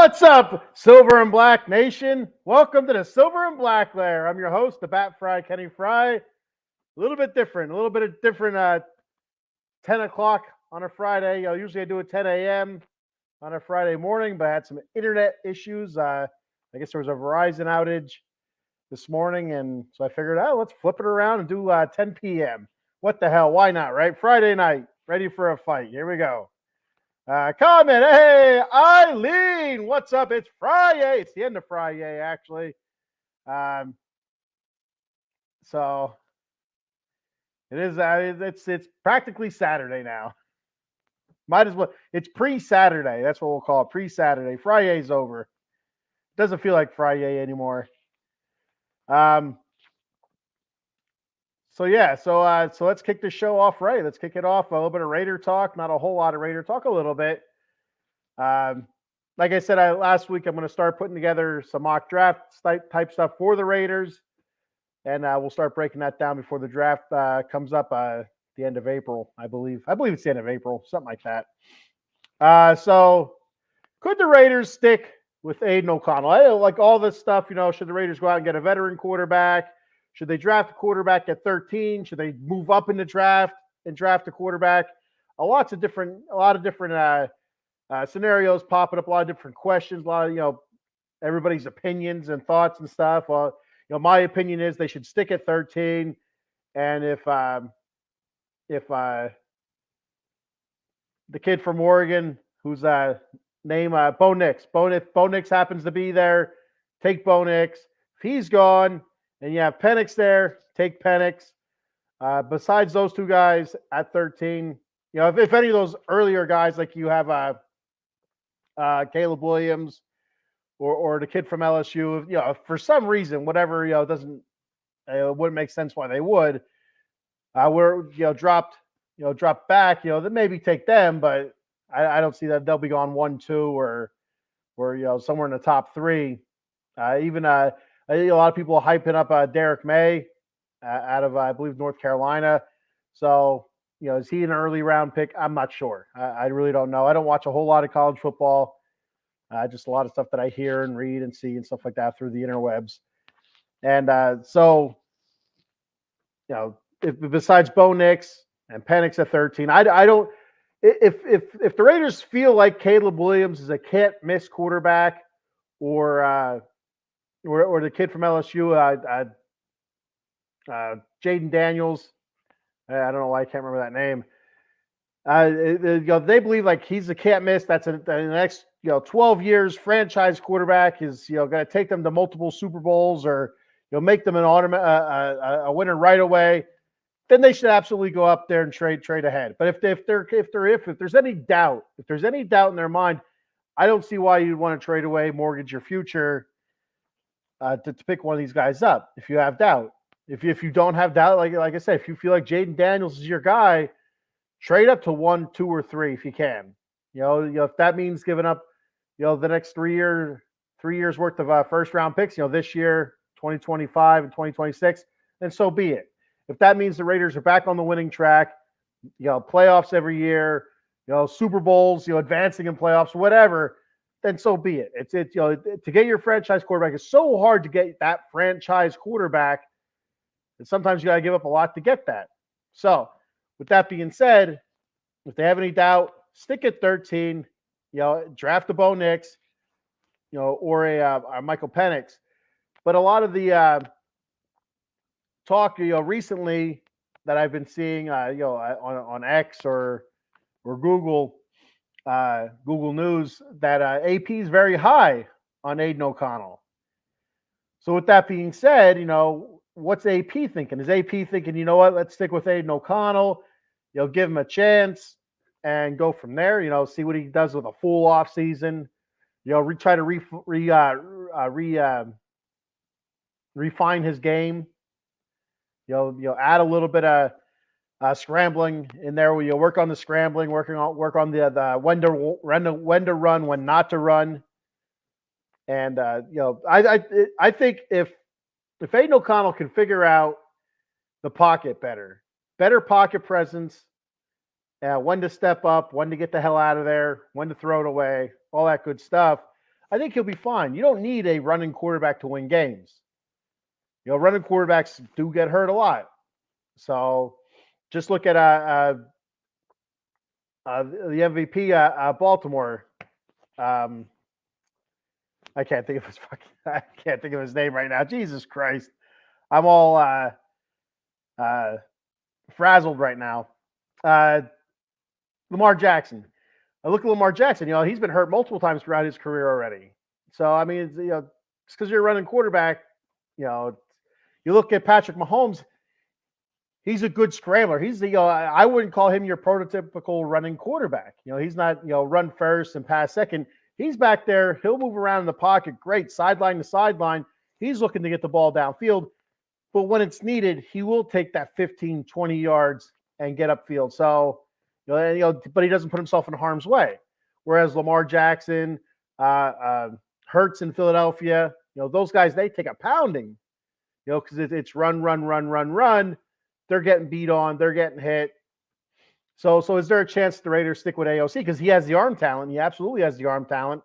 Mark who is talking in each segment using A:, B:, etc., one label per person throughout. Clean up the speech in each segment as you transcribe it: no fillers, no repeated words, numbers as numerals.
A: What's up, Silver and Black Nation? Welcome to the Silver and Black Lair. I'm your host, the Bat Frie, Kenny Fry. A little bit different, 10 o'clock on a Friday. Usually I do it 10 a.m. on a Friday morning, but I had some internet issues. I guess there was a Verizon outage this morning, and so I figured, let's flip it around and do 10 p.m. What the hell? Why not, right? Friday night, ready for a fight. Here we go. Comment. Hey, Eileen, what's up? It's Friday. It's the end of Friday, actually. So it is. It's practically Saturday now. Might as well. It's pre-Saturday. That's what we'll call it. Pre-Saturday. Friday's over. Doesn't feel like Friday anymore. So let's kick the show off right. Let's kick it off. A little bit of Raider talk, not a whole lot of Raider talk, a little bit. Like I said last week, I'm going to start putting together some mock draft type stuff for the Raiders, and we'll start breaking that down before the draft comes up the end of April, I believe. I believe it's the end of April, something like that. So could the Raiders stick with Aiden O'Connell? Like all this stuff, should the Raiders go out and get a veteran quarterback? Should they draft a quarterback at 13? Should they move up in the draft and draft a quarterback? A lot of different scenarios popping up, a lot of different questions, a lot of everybody's opinions and thoughts and stuff. Well, my opinion is they should stick at 13, and if the kid from Oregon, whose name Bo Nix, if Bo Nix happens to be there, take Bo Nix. If he's gone, and you have Penix there, take Penix. Besides those two guys at 13, if any of those earlier guys, like you have Caleb Williams or the kid from LSU, if for some reason, whatever, it wouldn't make sense why they would, dropped back, then maybe take them, but I don't see that they'll be gone 1-2 or somewhere in the top 3. I think a lot of people are hyping up Derek May out of, I believe, North Carolina. So, is he an early round pick? I'm not sure. I really don't know. I don't watch a whole lot of college football. Just a lot of stuff that I hear and read and see and stuff like that through the interwebs. And if besides Bo Nix and Penix at 13, I don't. If the Raiders feel like Caleb Williams is a can't miss quarterback, or the kid from LSU, Jaden Daniels. I don't know why I can't remember that name. They believe like he's a can't miss. That's the next 12 years franchise quarterback is going to take them to multiple Super Bowls or make them a winner right away. Then they should absolutely go up there and trade ahead. But if there's any doubt, in their mind, I don't see why you'd want to trade away, mortgage your future. To pick one of these guys up if you have doubt. If you don't have doubt, like I said, if you feel like Jaden Daniels is your guy, trade up to 1, 2, or 3 if you can. If that means giving up, the next 3 years worth of first round picks, this year, 2025 and 2026, then so be it. If that means the Raiders are back on the winning track, playoffs every year, Super Bowls, advancing in playoffs, whatever, then so be it. It's to get your franchise quarterback is so hard to get that franchise quarterback, and sometimes you got to give up a lot to get that. So, with that being said, if they have any doubt, stick at 13. Draft a Bo Nix, or a Michael Penix. But a lot of the talk, recently that I've been seeing, on X or Google. Google News that AP is very high on Aiden O'Connell. So with that being said, what's AP thinking? Is AP thinking, let's stick with Aiden O'Connell, give him a chance and go from there, see what he does with a full off season, try to refine his game, add a little bit of scrambling in there, where you work on the scrambling, work on the when to run, when not to run, and I think if Aiden O'Connell can figure out the pocket better pocket presence, when to step up, when to get the hell out of there, when to throw it away, all that good stuff, I think he'll be fine. You don't need a running quarterback to win games. Running quarterbacks do get hurt a lot. So just look at the MVP Baltimore. I can't think of I can't think of his name right now. Jesus Christ, I'm all frazzled right now. Lamar Jackson. I look at Lamar Jackson. He's been hurt multiple times throughout his career already. So I mean, it's, just because you're a running quarterback, you look at Patrick Mahomes. He's a good scrambler. He's I wouldn't call him your prototypical running quarterback. He's not run first and pass second. He's back there. He'll move around in the pocket. Great. Sideline to sideline. He's looking to get the ball downfield. But when it's needed, he will take that 15, 20 yards and get upfield. So, but he doesn't put himself in harm's way. Whereas Lamar Jackson, Hurts in Philadelphia, those guys, they take a pounding, because it's run, run, run, run, run. They're getting beat on. They're getting hit. So is there a chance the Raiders stick with AOC? Because he has the arm talent. He absolutely has the arm talent.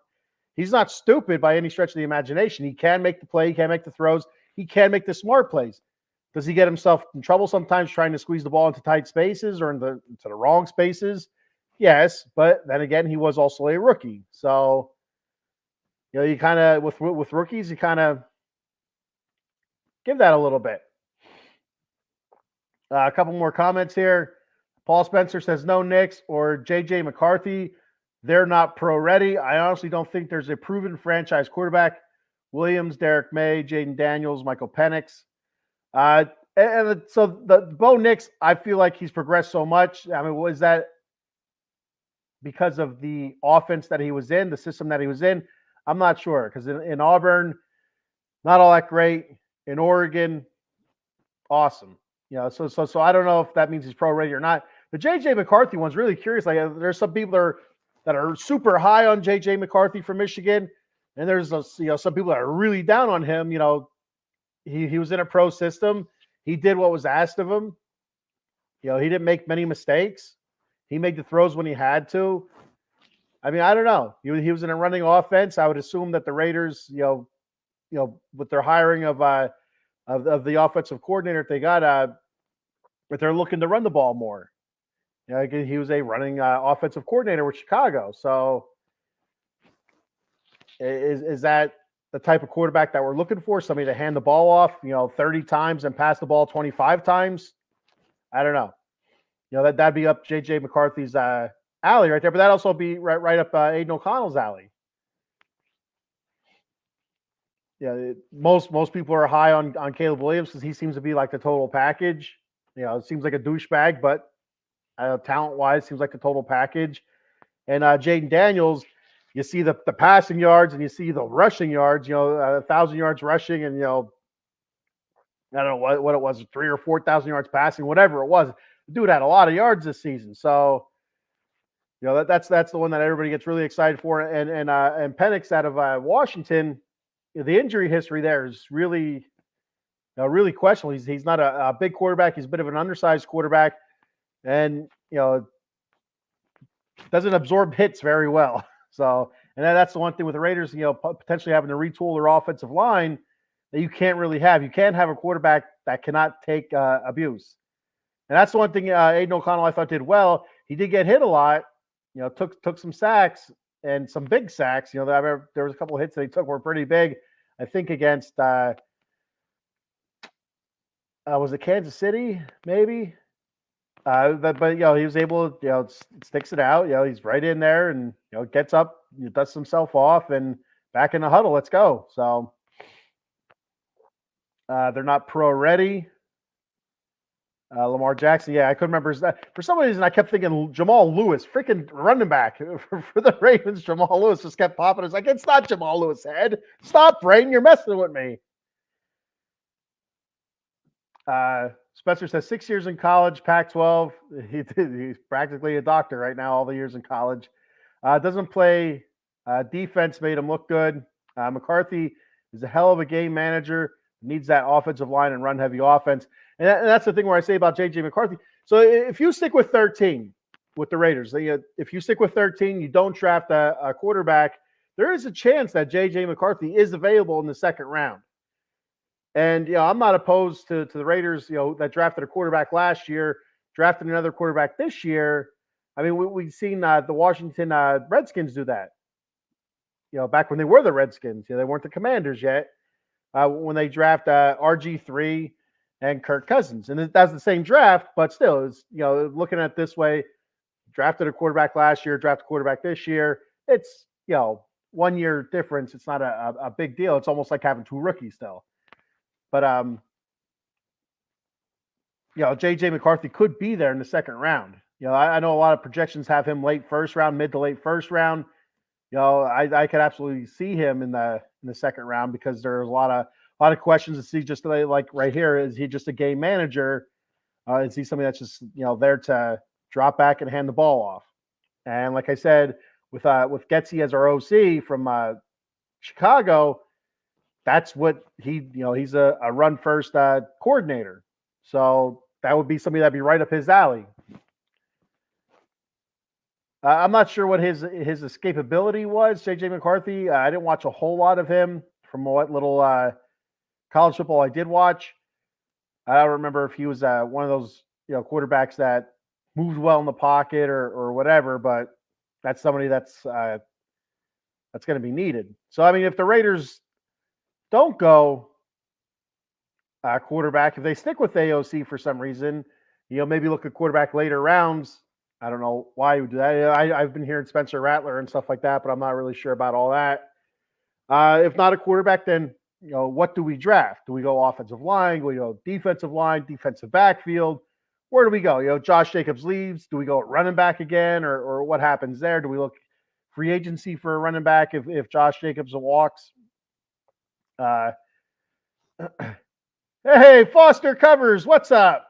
A: He's not stupid by any stretch of the imagination. He can make the play. He can make the throws. He can make the smart plays. Does he get himself in trouble sometimes trying to squeeze the ball into tight spaces or into the wrong spaces? Yes, but then again, he was also a rookie. So, you kind of, with rookies, you kind of give that a little bit. A couple more comments here. Paul Spencer says, no Knicks or J.J. McCarthy. They're not pro-ready. I honestly don't think there's a proven franchise quarterback. Williams, Derek May, Jaden Daniels, Michael Penix. And so the Bo Nix, I feel like he's progressed so much. I mean, was that because of the offense that he was in, the system that he was in? I'm not sure, because in Auburn, not all that great. In Oregon, awesome. So I don't know if that means he's pro-ready or not. The J.J. McCarthy one's really curious. Like, there's some people that are super high on J.J. McCarthy from Michigan, and there's some people that are really down on him. He was in a pro system. He did what was asked of him. He didn't make many mistakes. He made the throws when he had to. I mean, I don't know. He was in a running offense. I would assume that the Raiders, with their hiring of the offensive coordinator, if they got if they're looking to run the ball more. He was a running offensive coordinator with Chicago. So is that the type of quarterback that we're looking for? Somebody to hand the ball off, 30 times and pass the ball 25 times? I don't know. That'd be up J.J. McCarthy's alley right there, but that'd also be right up Aiden O'Connell's alley. Most people are high on Caleb Williams because he seems to be like the total package. It seems like a douchebag, but talent-wise, seems like the total package. And Jaden Daniels, you see the passing yards and you see the rushing yards. 1,000 yards rushing, and I don't know what it was, 3,000 or 4,000 yards passing, whatever it was. The dude had a lot of yards this season, so that's the one that everybody gets really excited for. And Penix out of Washington. The injury history there is really, really questionable. He's not a big quarterback. He's a bit of an undersized quarterback, and doesn't absorb hits very well. So, and that's the one thing with the Raiders. Potentially having to retool their offensive line that you can't really have. You can't have a quarterback that cannot take abuse, and that's the one thing Aiden O'Connell I thought did well. He did get hit a lot. Took some sacks and some big sacks. There was a couple of hits that he took were pretty big. I think against was it Kansas City maybe? But he was able to sticks it out. He's right in there and gets up, dusts himself off, and back in the huddle. Let's go. So they're not pro ready. Lamar Jackson, I couldn't remember his name. For some reason, I kept thinking Jamal Lewis, freaking running back for the Ravens. Jamal Lewis just kept popping. It's like, it's not Jamal Lewis' head. Stop, Brain. You're messing with me. Spencer says 6 years in college, Pac-12. He's practically a doctor right now, all the years in college. Doesn't play defense, made him look good. McCarthy is a hell of a game manager. Needs that offensive line and run-heavy offense. And that's the thing where I say about J.J. McCarthy. So if you stick with 13 with the Raiders, if you stick with 13, you don't draft a quarterback there is a chance that J.J. McCarthy is available in the second round. And, I'm not opposed to the Raiders, that drafted a quarterback last year, drafted another quarterback this year. I mean, we've seen the Washington Redskins do that, back when they were the Redskins. They weren't the Commanders yet, when they draft RG3 and Kirk Cousins. And that's the same draft, but still, it's, looking at it this way, drafted a quarterback last year, drafted a quarterback this year. It's, 1 year difference. It's not a big deal. It's almost like having two rookies still. But J.J. McCarthy could be there in the second round. I know a lot of projections have him late first round, mid to late first round. I could absolutely see him in the second round, because there's a lot of questions to see. Just like right here, is he just a game manager? Is he somebody that's just there to drop back and hand the ball off? And like I said, with Getsy as our OC from Chicago, that's what he's a run first coordinator. So that would be somebody that'd be right up his alley. I'm not sure what his escapability was, J.J. McCarthy. I didn't watch a whole lot of him from what little college football I did watch. I don't remember if he was one of those quarterbacks that moved well in the pocket or whatever, but that's somebody that's going to be needed. So, I mean, if the Raiders don't go quarterback, if they stick with AOC for some reason, maybe look at quarterback later rounds. I don't know why you would do that. I've been hearing Spencer Rattler and stuff like that, but I'm not really sure about all that. If not a quarterback, then what do we draft? Do we go offensive line? Do we go defensive line, defensive backfield? Where do we go? Josh Jacobs leaves. Do we go running back again, or what happens there? Do we look free agency for a running back if Josh Jacobs walks? Hey, Foster Covers, what's up?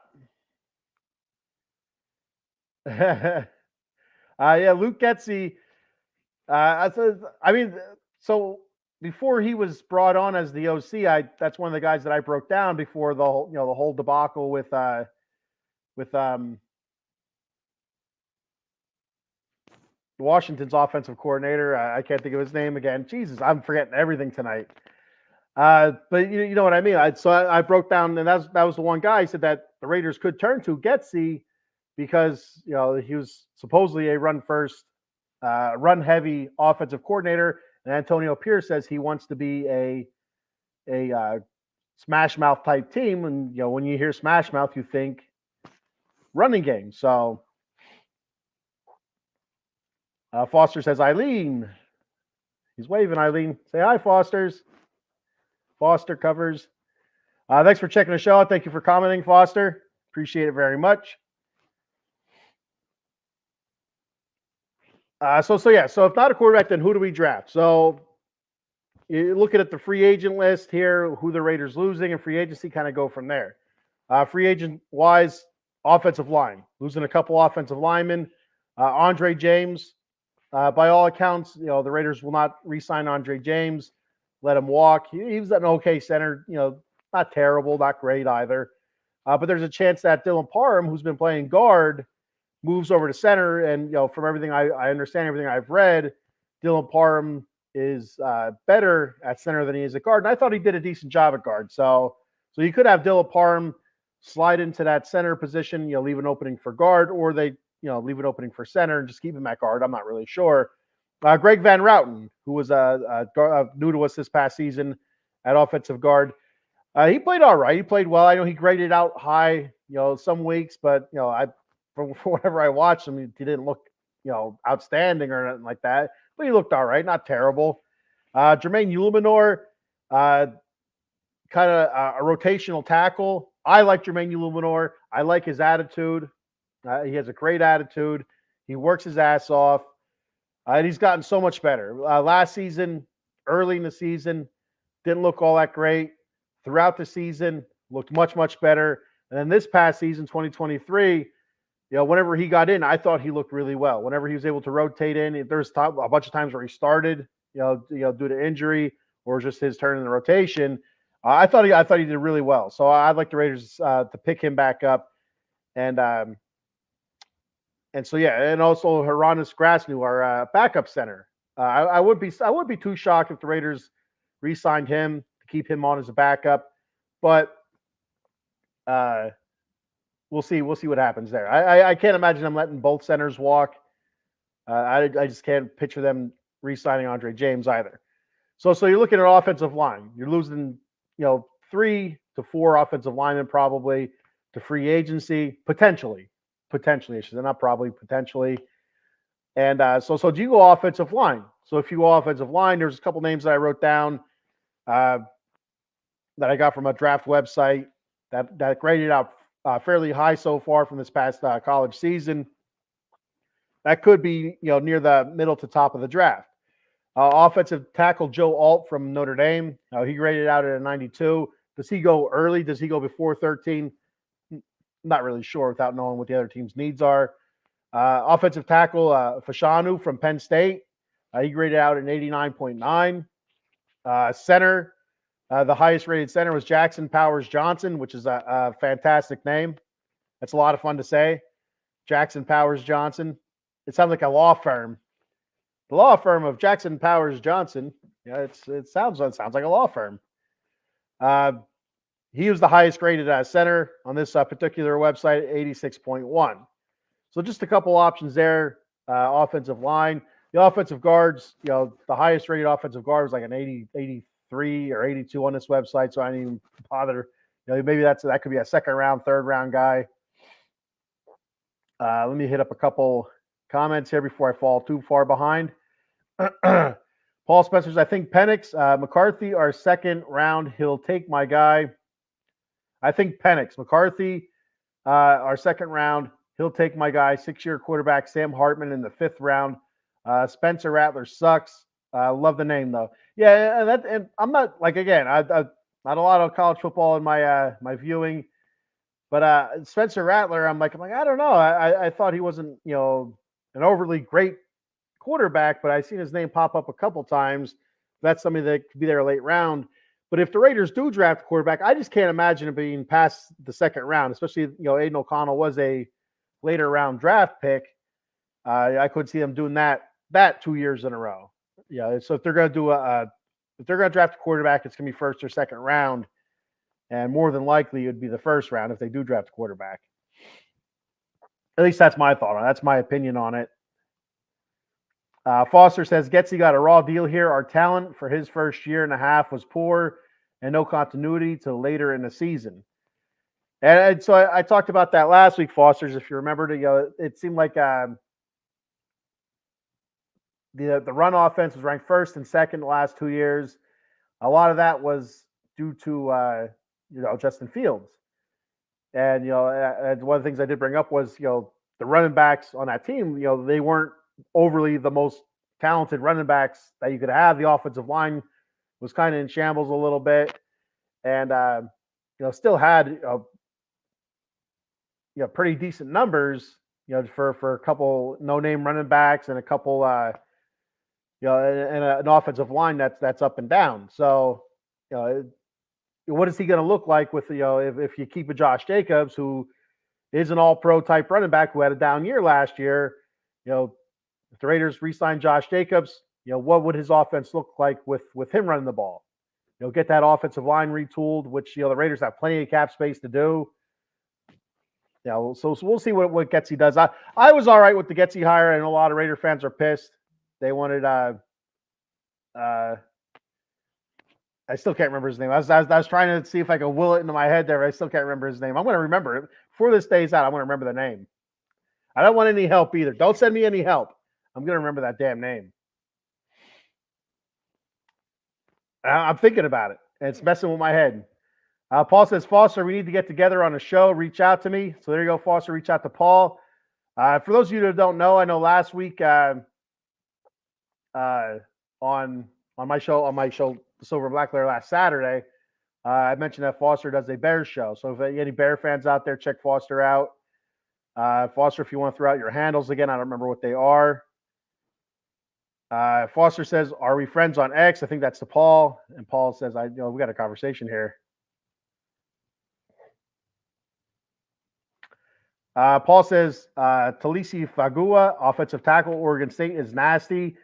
A: Yeah, Luke Getsy. So before he was brought on as the OC, that's one of the guys that I broke down before the whole debacle with Washington's offensive coordinator. I can't think of his name again. Jesus, I'm forgetting everything tonight. But you know what I mean. I broke down, and that was the one guy. He said that the Raiders could turn to Getsy because he was supposedly a run first, run heavy offensive coordinator, and Antonio Pierce says he wants to be a smash mouth type team. And when you hear smash mouth, you think running game. So Foster says Eileen. He's waving. Eileen, say hi, Foster Covers. Thanks for checking the show out. Thank you for commenting, Foster. Appreciate it very much. So if not a quarterback, then who do we draft? So you're looking at the free agent list here, who the Raiders losing and free agency, kind of go from there. Free agent wise, offensive line, losing a couple offensive linemen. Andre James, by all accounts, the Raiders will not re-sign Andre James. Let him walk. He was an okay center, not terrible, not great either. But there's a chance that Dylan Parham, who's been playing guard, moves over to center. And, from everything I understand, everything I've read, Dylan Parham is better at center than he is at guard. And I thought he did a decent job at guard. So you could have Dylan Parham slide into that center position, leave an opening for guard, or they, leave an opening for center and just keep him at guard. I'm not really sure. Greg Van Routen, who was new to us this past season at offensive guard, he played all right. He played well. I know he graded out high, some weeks, but from whatever I watched him, he didn't look, outstanding or nothing like that. But he looked all right, not terrible. Jermaine Uluminor, kind of a rotational tackle. I like Jermaine Uluminor. I like his attitude. He has a great attitude. He works his ass off. And he's gotten so much better. Last season, early in the season, didn't look all that great. Throughout the season, looked much, much better. And then this past season, 2023, whenever he got in, I thought he looked really well. Whenever he was able to rotate in, there's a bunch of times where he started, due to injury or just his turn in the rotation. I thought he did really well. So I'd like the Raiders to pick him back up. And so, and also Hronis Grasnu, our backup center. I would be too shocked if the Raiders re-signed him to keep him on as a backup, but we'll see. We'll see what happens there. I can't imagine them letting both centers walk. I just can't picture them re-signing Andre James either. So you're looking at offensive line. You're losing, 3 to 4 offensive linemen probably to free agency, potentially. I should say, not probably, potentially. And so do you go offensive line? So if you go offensive line, there's a couple names that I wrote down that I got from a draft website that graded out fairly high so far from this past college season. That could be, near the middle to top of the draft. Offensive tackle Joe Alt from Notre Dame. He graded out at a 92. Does he go early? Does he go before 13? Not really sure without knowing what the other team's needs are. Offensive tackle Fashanu from Penn State. He graded out an 89.9. Center, the highest rated center was Jackson Powers Johnson, which is a fantastic name. That's a lot of fun to say. Jackson Powers Johnson. It sounds like a law firm. The law firm of Jackson Powers Johnson. Yeah, it sounds like a law firm. He was the highest rated center on this particular website, 86.1. So just a couple options there. Offensive line, the offensive guards. The highest rated offensive guard was like an 83 or 82 on this website. So I didn't even bother. Maybe that could be a second round, third round guy. Let me hit up a couple comments here before I fall too far behind. Paul Spencer's, I think Penix, McCarthy are second round. He'll take my guy. I think Penix, McCarthy are second round. He'll take my guy. 6-year quarterback Sam Hartman in the 5th round. Spencer Rattler sucks. Love the name though. Yeah, and I'm not again. I not a lot of college football in my viewing, but Spencer Rattler, I'm like I don't know. I thought he wasn't an overly great quarterback, but I've seen his name pop up a couple times. That's somebody that could be there late round. But if the Raiders do draft a quarterback, I just can't imagine it being past the 2nd round, especially, Aiden O'Connell was a later round draft pick. I could see them doing that 2 years in a row. Yeah. So if they're going to draft a quarterback, it's going to be 1st or 2nd round. And more than likely it would be the 1st round if they do draft a quarterback. At least that's my thought on it. That's my opinion on it. Foster says, Getsy got a raw deal here. Our talent for his first year and a half was poor and no continuity till later in the season. And so I talked about that last week, Foster's. If you remember, it seemed like the run offense was ranked 1st and 2nd the last 2 years. A lot of that was due to Justin Fields. And one of the things I did bring up was the running backs on that team. They weren't overly the most talented running backs that you could have. The offensive line was kind of in shambles a little bit, and still had pretty decent numbers. For a couple no-name running backs and a couple and an offensive line that's up and down. So what is he going to look like with if you keep a Josh Jacobs, who is an all-pro type running back who had a down year last year? If the Raiders re-sign Josh Jacobs, what would his offense look like with him running the ball? Get that offensive line retooled, which the Raiders have plenty of cap space to do. So we'll see what Getsy does. I was all right with the Getsy hire, and a lot of Raider fans are pissed. They wanted I still can't remember his name. I was trying to see if I could will it into my head there, but I still can't remember his name. I'm going to remember it before this day's out. I'm going to remember the name. I don't want any help either. Don't send me any help. I'm going to remember that damn name. I'm thinking about it, and it's messing with my head. Paul says, Foster, we need to get together on a show. Reach out to me. So there you go, Foster. Reach out to Paul. For those of you that don't know, I know last week on my show, the Silver and Black Lair last Saturday, I mentioned that Foster does a Bears show. So if any Bear fans out there, check Foster out. Foster, if you want to throw out your handles again, I don't remember what they are. Foster says, are we friends on X? I think that's to Paul. And Paul says, we got a conversation here. Paul says, Talisi Fagua, offensive tackle, Oregon State, is nasty.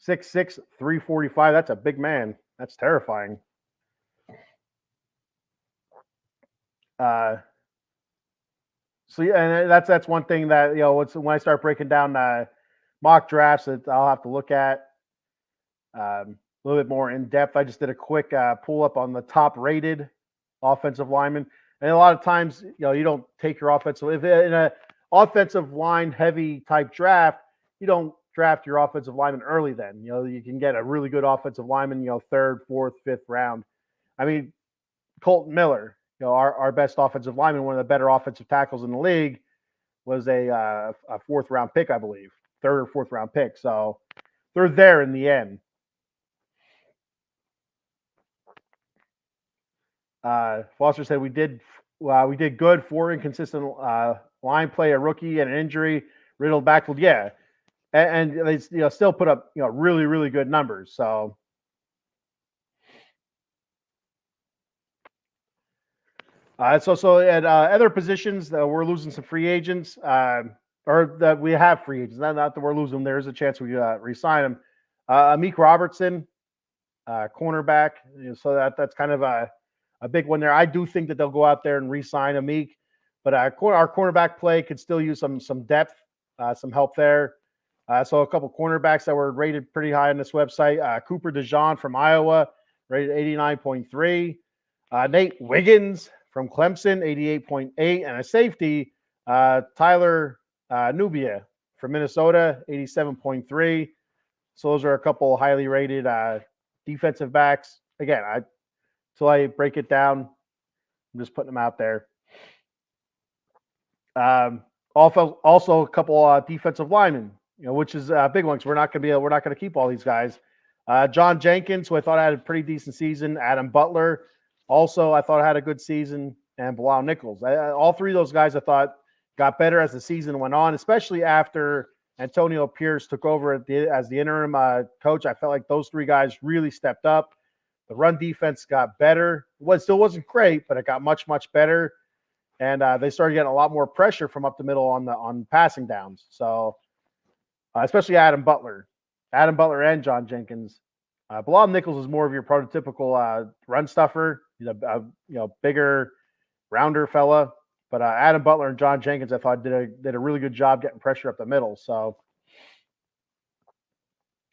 A: 6'6", 345. That's a big man. That's terrifying. So yeah, and that's one thing that when I start breaking down mock drafts that I'll have to look at a little bit more in depth. I just did a quick pull up on the top rated offensive linemen, and a lot of times you don't take your offensive if in a offensive line heavy type draft, you don't draft your offensive lineman early. Then you can get a really good offensive lineman, third, fourth, fifth round. I mean, Colton Miller, our best offensive lineman, one of the better offensive tackles in the league, was a fourth round pick, I believe, third or fourth round pick. So they're there in the end. Foster said we did good. 4 inconsistent line play, a rookie, and an injury riddled backfield. Yeah, and they still put up really really good numbers. So. So at other positions, we're losing some free agents, or that we have free agents. Not that we're losing them. There's a chance we re-sign them. Amik Robertson, cornerback. So that's kind of a big one there. I do think that they'll go out there and re-sign Amik, but our cornerback play could still use some depth, some help there. So a couple cornerbacks that were rated pretty high on this website. Cooper DeJean from Iowa, rated 89.3. Nate Wiggins from Clemson, 88.8, and a safety, Tyler Nubia from Minnesota, 87.3. So those are a couple highly rated defensive backs. Again, until I break it down, I'm just putting them out there. Also a couple defensive linemen, which is a big one because we're not going to keep all these guys. John Jenkins, who I thought had a pretty decent season. Adam Butler. Also, I thought had a good season, and Bilal Nichols. All three of those guys I thought got better as the season went on, especially after Antonio Pierce took over as the interim coach. I felt like those three guys really stepped up. The run defense got better. It still wasn't great, but it got much, much better. And they started getting a lot more pressure from up the middle on passing downs. So, especially Adam Butler and John Jenkins. Bilal Nichols is more of your prototypical run stuffer. He's a bigger, rounder fella. But Adam Butler and John Jenkins, I thought, did a really good job getting pressure up the middle. So,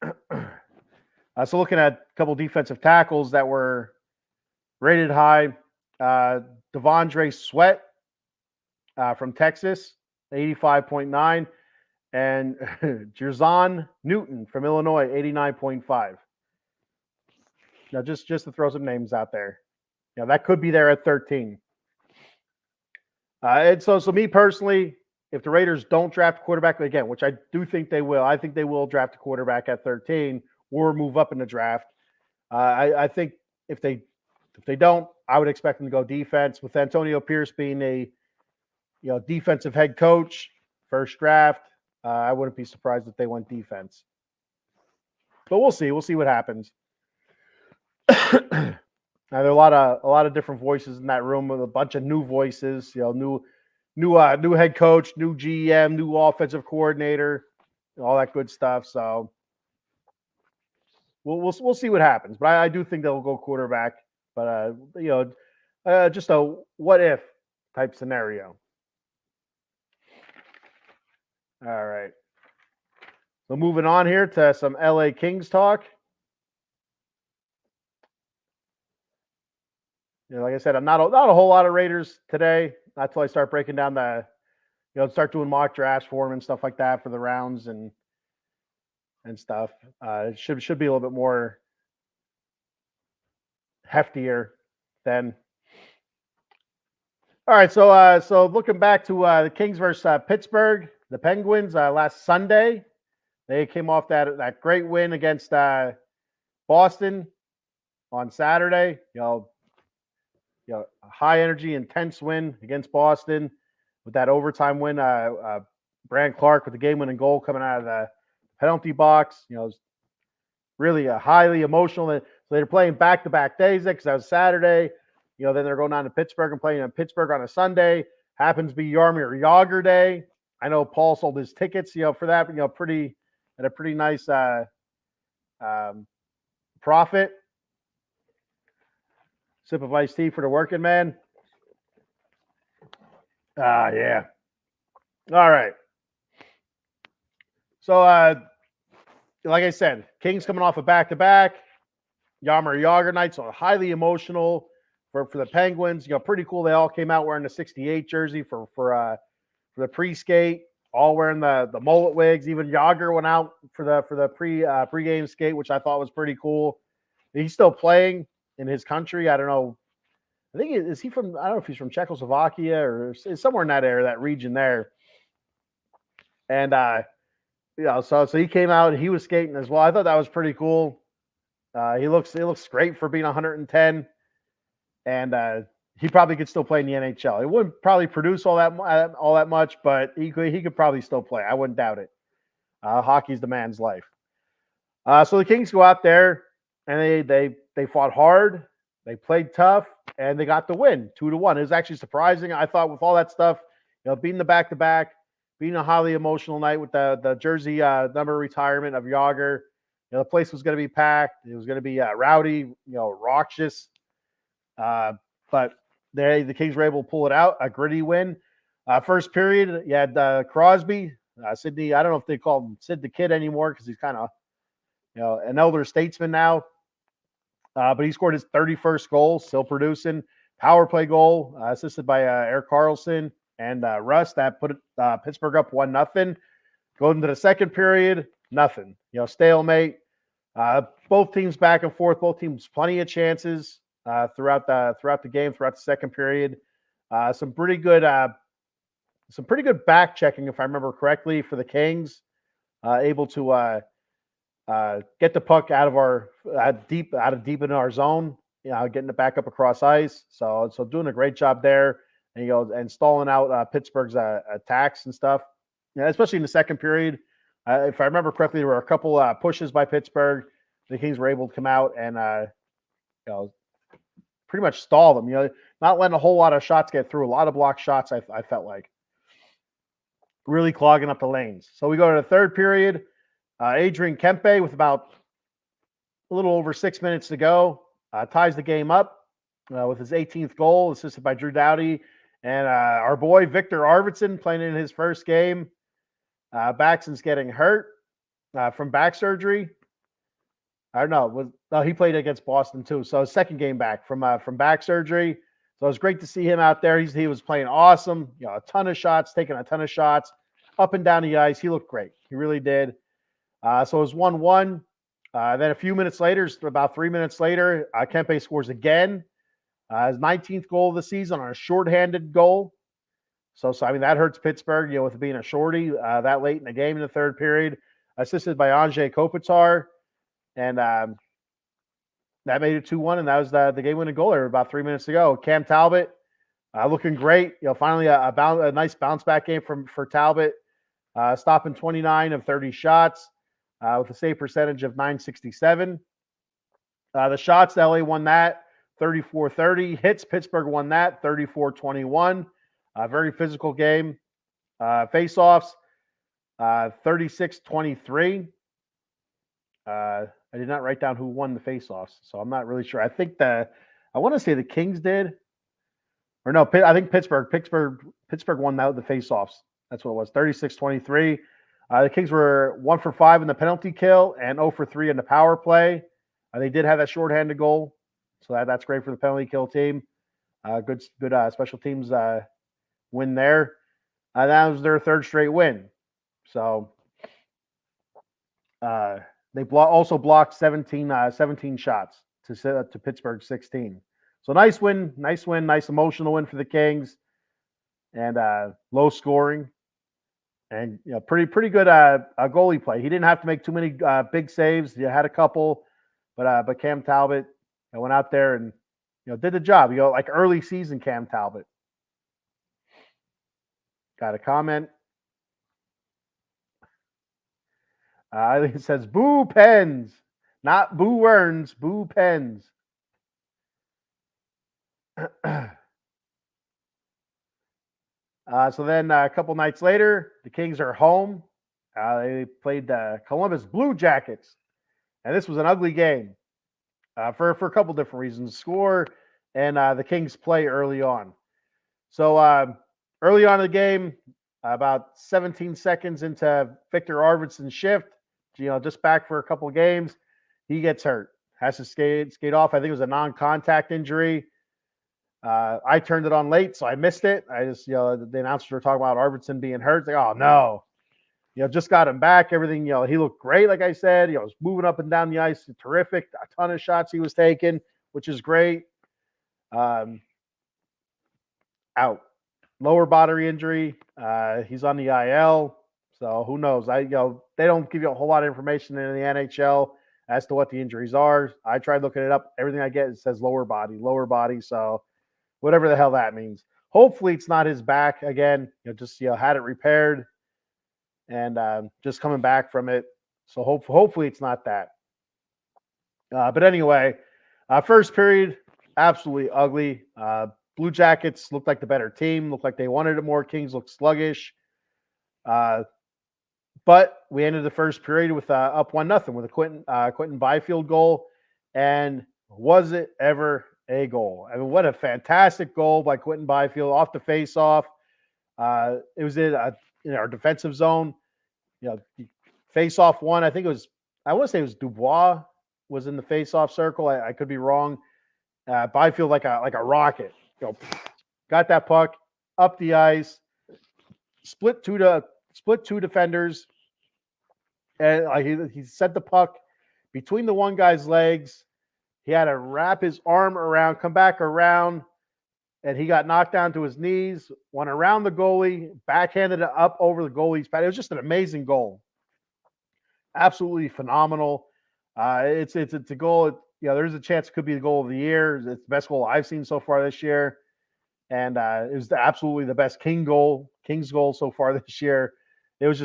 A: so looking at a couple defensive tackles that were rated high, Devondre Sweat from Texas, 85.9, and Jerzon Newton from Illinois, 89.5. Now, just to throw some names out there, that could be there at 13. And so me personally, if the Raiders don't draft a quarterback again, which I do think they will, I think they will draft a quarterback at 13 or move up in the draft. I think if they don't, I would expect them to go defense. With Antonio Pierce being a defensive head coach, first draft, I wouldn't be surprised if they went defense. But we'll see. We'll see what happens. Now, there are a lot of different voices in that room with a bunch of new voices. New head coach, new GM, new offensive coordinator, all that good stuff. So we'll see what happens. But I do think they'll go quarterback. But just a what if type scenario. All right. So moving on here to some LA Kings talk. Like I said, I'm not a whole lot of Raiders today. Not until I start breaking down start doing mock drafts for them and stuff like that for the rounds and stuff. It should be a little bit more heftier than. All right, so looking back to the Kings versus Pittsburgh, the Penguins last Sunday, they came off that great win against Boston on Saturday. A high energy, intense win against Boston with that overtime win. Brand Clark with the game-winning goal coming out of the penalty box. It was really a highly emotional. So they're playing back-to-back days because that was Saturday. Then they're going down to Pittsburgh and playing in Pittsburgh on a Sunday. Happens to be Jaromir Jagr Day. I know Paul sold his tickets, for that. Pretty nice Profit. Sip of iced tea for the working man. Yeah. All right. So, like I said, Kings coming off a back-to-back. Yammer Yager night, so highly emotional for the Penguins. Pretty cool. They all came out wearing the 68 jersey for the pre-skate, all wearing the mullet wigs. Even Yager went out for the pre-game skate, which I thought was pretty cool. He's still playing in his country. I don't know. I think is he from? I don't know if he's from Czechoslovakia or somewhere in that area, that region there. And so he came out. He was skating as well. I thought that was pretty cool. He looks great for being 110, and he probably could still play in the NHL. He wouldn't probably produce all that much, but he could probably still play. I wouldn't doubt it. Hockey's the man's life. So the Kings go out there and they fought hard, they played tough, and they got the win 2-1. It was actually surprising. I thought with all that stuff, being the back-to-back, being a highly emotional night with the jersey number retirement of Yager. The place was going to be packed. It was going to be rowdy, raucous. But the Kings were able to pull it out, a gritty win. First period, you had Crosby, Sidney. I don't know if they call him Sid the Kid anymore because he's kind of, an elder statesman now. But he scored his 31st goal, still producing. Power play goal, assisted by Erik Karlsson and Russ. That put Pittsburgh up 1-0. Going into the second period, nothing. Stalemate. Both teams back and forth. Both teams plenty of chances throughout the game, throughout the second period. Some pretty good back checking, if I remember correctly, for the Kings. Able to get the puck out of deep in our zone. Getting it back up across ice. So doing a great job there, and stalling out Pittsburgh's attacks and stuff. Especially in the second period. If I remember correctly, there were a couple pushes by Pittsburgh. The Kings were able to come out and pretty much stall them. Not letting a whole lot of shots get through. A lot of blocked shots. I felt like really clogging up the lanes. So we go to the third period. Adrian Kempe with about a little over 6 minutes to go ties the game up with his 18th goal, assisted by Drew Doughty and our boy Victor Arvidsson playing in his first game. Baxton's getting hurt from back surgery. I don't know. He played against Boston too. So his second game back from back surgery. So it was great to see him out there. He was playing awesome. A ton of shots, taking a ton of shots up and down the ice. He looked great. He really did. So it was 1-1. Then a few minutes later, about 3 minutes later, Kempe scores again. His 19th goal of the season on a shorthanded goal. So I mean, that hurts Pittsburgh, with it being a shorty that late in the game in the third period, assisted by Andrzej Kopitar. And that made it 2-1, and that was the game-winning goal there about 3 minutes ago. Cam Talbot looking great. Finally a nice bounce-back game for Talbot, stopping 29 of 30 shots with a save percentage of .967. The shots, LA won that 34-30. Hits, Pittsburgh won that 34-21. Very physical game. Face-offs, 36-23. I did not write down who won the face-offs, so I'm not really sure. I think I want to say the Kings did, or no, I think Pittsburgh won the face-offs. That's what it was, 36-23. The Kings were 1 for 5 in the penalty kill and 0 for 3 in the power play. They did have that shorthanded goal, so that's great for the penalty kill team. Good special teams win there. That was their third straight win. So they also blocked 17 shots to Pittsburgh 16. So nice win, nice emotional win for the Kings, and low scoring, and pretty good goalie play. He didn't have to make too many big saves. He had a couple, but Cam Talbot went out there and did the job. Like early season Cam Talbot. Got a comment. I think it says boo Pens, not boo Werns, boo Pens. So then a couple nights later, the Kings are home. They played the Columbus Blue Jackets And this was an ugly game for a couple different reasons. Score and the Kings play early on. So early on in the game, about 17 seconds into Victor Arvidsson's shift, just back for a couple of games, he gets hurt. Has to skate off. I think it was a non-contact injury. I turned it on late, so I missed it. I just, the announcers were talking about Arvidsson being hurt. Like, oh no, just got him back. Everything, he looked great. Like I said, was moving up and down the ice, terrific. A ton of shots he was taking, which is great. Out, lower body injury. He's on the IL, so who knows? They don't give you a whole lot of information in the NHL as to what the injuries are. I tried looking it up. Everything I get, it says lower body. So whatever the hell that means. Hopefully it's not his back again. Just had it repaired and just coming back from it. So hopefully it's not that. But anyway, first period, absolutely ugly. Blue Jackets looked like the better team, looked like they wanted it more. Kings looked sluggish. But we ended the first period with up 1-0 with a Quentin Byfield goal. And was it ever a goal? I mean, what a fantastic goal by Quentin Byfield off the face-off. It was in our defensive zone. Face-off one, I think it was, I want to say it was Dubois was in the face-off circle. I could be wrong. Byfield like a rocket. Got that puck up the ice, split two defenders, and he set the puck between the one guy's legs. He had to wrap his arm around, come back around, and he got knocked down to his knees, went around the goalie, backhanded it up over the goalie's pad. It was just an amazing goal. Absolutely phenomenal. It's a goal. There's a chance it could be the goal of the year. It's the best goal I've seen so far this year. And it was absolutely the best Kings goal so far this year. It was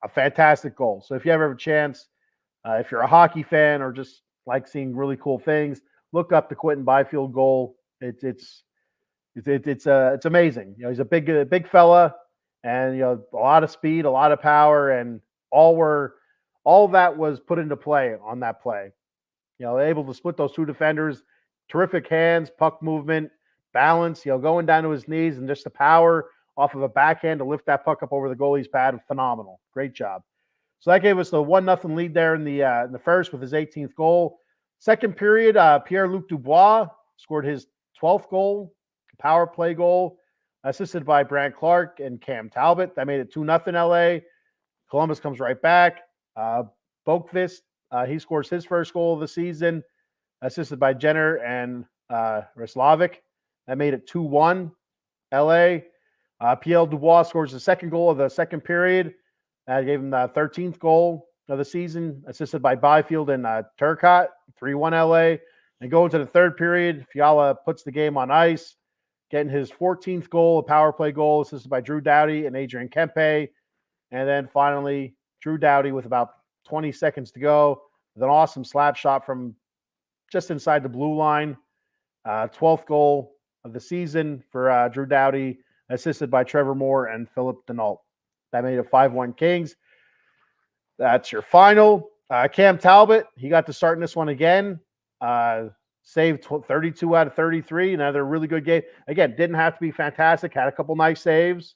A: a fantastic goal. So if you ever have a chance, if you're a hockey fan or just like seeing really cool things, look up the Quentin Byfield goal. It's amazing. He's a big fella, and a lot of speed, a lot of power, and all that was put into play on that play. Able to split those two defenders, terrific hands, puck movement, balance, going down to his knees, and just the power off of a backhand to lift that puck up over the goalie's pad. Phenomenal. Great job. So that gave us the 1-0 lead there in the first with his 18th goal. Second period, Pierre-Luc Dubois scored his 12th goal, power play goal, assisted by Brant Clark and Cam Talbot. That made it 2-0 LA. Columbus comes right back. Boqvist, he scores his first goal of the season, assisted by Jenner and Reslavik. That made it 2-1 LA. Pierre Dubois scores the second goal of the second period. That gave him the 13th goal of the season, assisted by Byfield and Turcotte, 3-1 LA. And going to the third period, Fiala puts the game on ice, getting his 14th goal, a power play goal, assisted by Drew Doughty and Adrian Kempe. And then finally, Drew Doughty with about 20 seconds to go with an awesome slap shot from just inside the blue line. 12th goal of the season for Drew Doughty, assisted by Trevor Moore and Philip Denault. That made it 5-1 Kings. That's your final. Cam Talbot, he got to start in this one again. Saved 32 out of 33. Another really good game. Again, didn't have to be fantastic. Had a couple nice saves.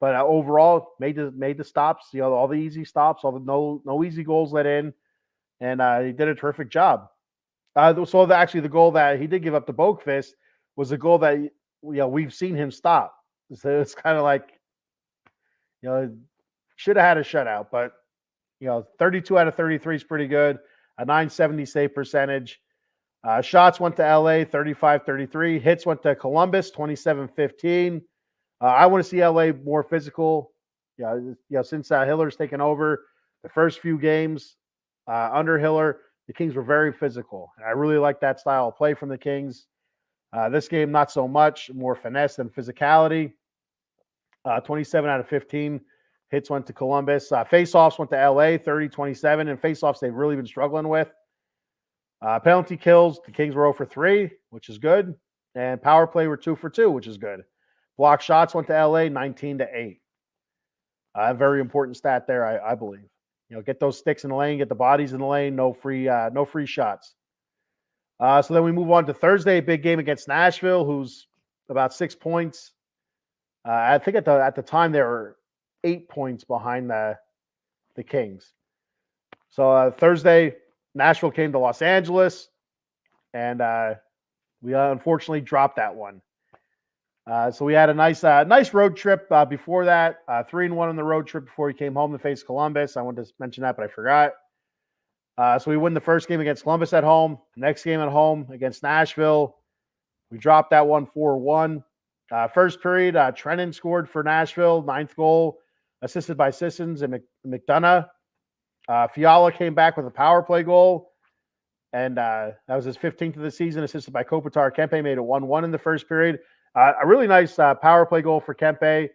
A: But overall, made the stops, all the easy stops, all the no easy goals let in. And he did a terrific job. Actually, the goal that he did give up to Boqvist was a goal that we've seen him stop. So it's kind of like, should have had a shutout, but 32 out of 33 is pretty good. A 970 save percentage. Shots went to LA 35-33. Hits went to Columbus 27-15. I want to see LA more physical. Since Hiller's taken over the first few games under Hiller, the Kings were very physical. And I really like that style of play from the Kings. This game, not so much, more finesse than physicality. 27 out of 15 hits went to Columbus. Face-offs went to LA, 30-27, and face-offs they've really been struggling with. Penalty kills, the Kings were 0 for 3, which is good. And power play were 2 for 2, which is good. Block shots went to LA, 19-8. A very important stat there, I believe. Get those sticks in the lane, get the bodies in the lane, no free shots. So then we move on to Thursday, big game against Nashville, who's about 6 points. I think at the time they were 8 points behind the Kings. So Thursday, Nashville came to Los Angeles, and we unfortunately dropped that one. So we had a nice road trip before that. 3-1 on the road trip before we came home to face Columbus. I wanted to mention that, but I forgot. So we win the first game against Columbus at home. Next game at home against Nashville, we dropped that one 4-1. First period, Trennan scored for Nashville, 9th goal, assisted by Sissons and McDonough. Fiala came back with a power play goal, and that was his 15th of the season, assisted by Kopitar. Kempe made it 1-1 in the first period. A really nice power play goal for Kempe.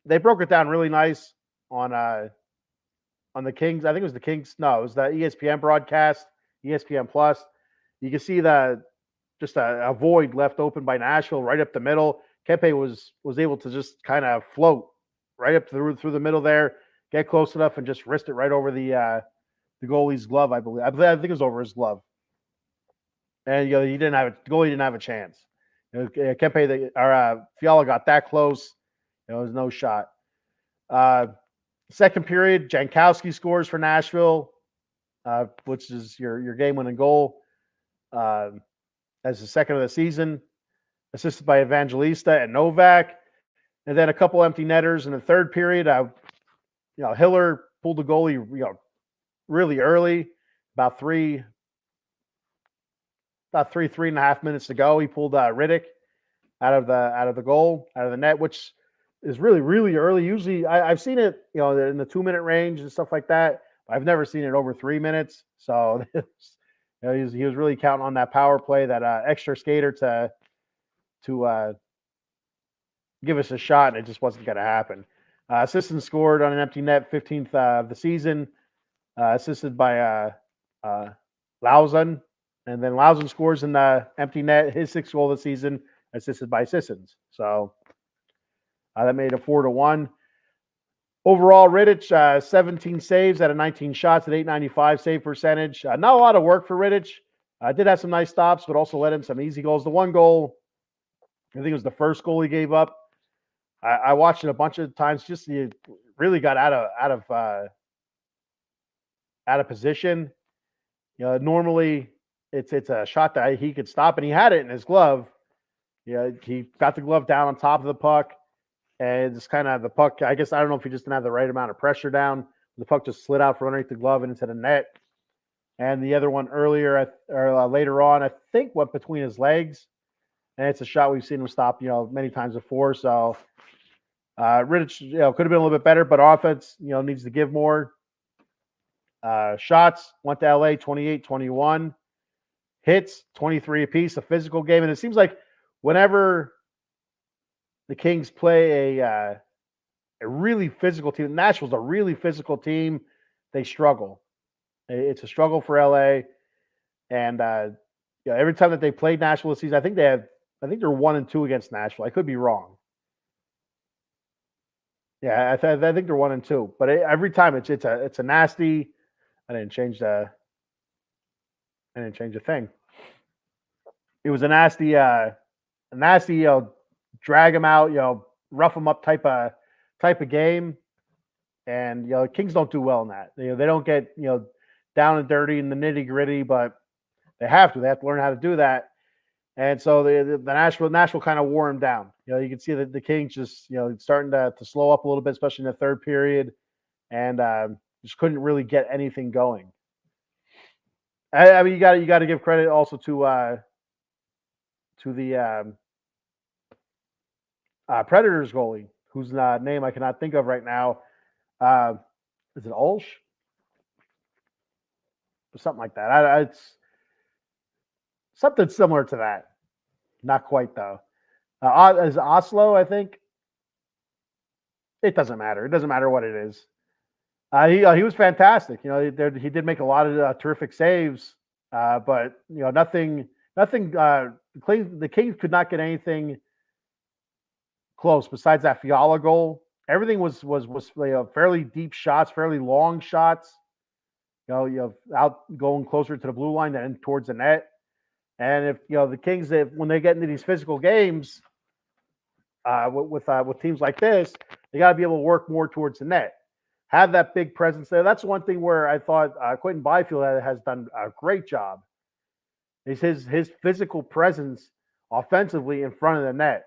A: They broke it down really nice on the Kings. I think it was the Kings. No, it was the ESPN broadcast, ESPN Plus. You can see just a void left open by Nashville right up the middle. Kempe was able to just kind of float right up through the middle there, get close enough, and just wrist it right over the goalie's glove. I believe. I think it was over his glove, and the goalie didn't have a chance. Kempe Fiala got that close. There was no shot. Second period, Jankowski scores for Nashville, which is your game-winning goal as the second of the season, assisted by Evangelista and Novak. And then a couple empty netters in the third period. Hiller pulled the goalie, really early, about 3.5 minutes to go. He pulled Riddick out of the net, which is really, really early. Usually I've seen it, in the 2-minute range and stuff like that. I've never seen it over 3 minutes. So he was really counting on that power play, that extra skater to give us a shot, and it just wasn't going to happen. Sisson scored on an empty net, 15th of the season, assisted by Lauzon. And then Lauzon scores in the empty net, his 6th goal of the season, assisted by Sissons. So that made it 4-1. Overall, Rittich, 17 saves out of 19 shots at .895 save percentage. Not a lot of work for Rittich. Did have some nice stops, but also let in some easy goals. The one goal, I think it was the first goal he gave up. I watched it a bunch of times. Just he really got out of position. Normally it's a shot that he could stop, and he had it in his glove. He got the glove down on top of the puck, and it's kind of the puck. I guess I don't know if he just didn't have the right amount of pressure down. The puck just slid out from underneath the glove and into the net. And the other one later on, I think went between his legs. And it's a shot we've seen him stop, many times before. So Rittich, could have been a little bit better, but offense, needs to give more. Shots went to LA 28-21. Hits 23 apiece, a physical game. And it seems like whenever the Kings play a really physical team, Nashville's a really physical team, they struggle. It's a struggle for LA. And every time that they played Nashville this season, I think they're 1-2 against Nashville. I could be wrong. Yeah, I think they're 1-2. But every time it's a nasty. I didn't change a thing. It was a nasty, drag them out, rough them up type of game. And Kings don't do well in that. They don't get down and dirty in the nitty gritty, but they have to. They have to learn how to do that. And so the Nashville kind of wore them down. You can see that the Kings just starting to slow up a little bit, especially in the third period, and just couldn't really get anything going. I mean, you got to give credit also to the Predators goalie, whose name I cannot think of right now. Is it Ulsh? Or something like that. It's something similar to that. Not quite, though. Is Oslo, I think? It doesn't matter. It doesn't matter what it is. He was fantastic. He did make a lot of terrific saves, but nothing. The Kings could not get anything close besides that Fiala goal. everything was fairly deep shots, fairly long shots. Out going closer to the blue line than towards the net. And if the Kings, when they get into these physical games with teams like this, they got to be able to work more towards the net, have that big presence there. That's one thing where I thought Quentin Byfield has done a great job. Is his physical presence offensively in front of the net.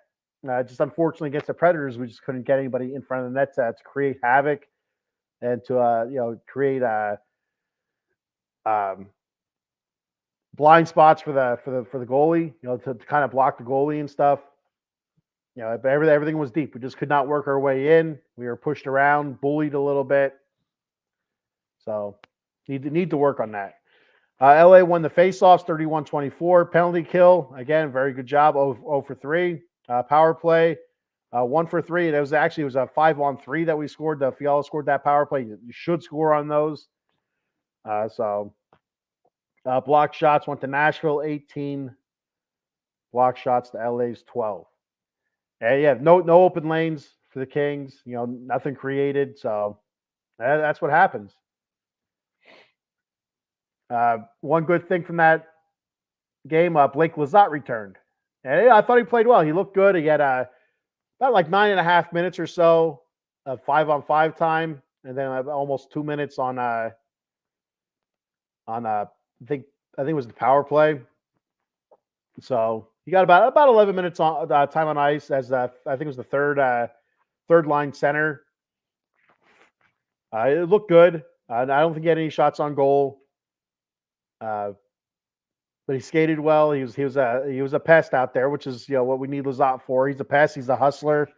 A: Just unfortunately against the Predators, we just couldn't get anybody in front of the net to create havoc and to create blind spots for the goalie, to kind of block the goalie and stuff. But everything was deep. We just could not work our way in. We were pushed around, bullied a little bit. So need to work on that. LA won the faceoffs 31-24. Penalty kill, again, very good job. 0 for 3. Power play, 1 for 3. It was a 5-on-3 that we scored. The Fiala scored that power play. You should score on those. Block shots went to Nashville, 18. Block shots to LA's 12. And no open lanes for the Kings. Nothing created. So that's what happens. One good thing from that game, Blake Lizotte returned. And I thought he played well. He looked good. He had about like 9.5 minutes or so of 5-on-5 time, and then almost 2 minutes on I think it was the power play. So he got about 11 minutes on time on ice as I think it was the third line center. It looked good. I don't think he had any shots on goal. But he skated well. He was a pest out there, which is what we need Lizotte for. He's a pest. He's a hustler,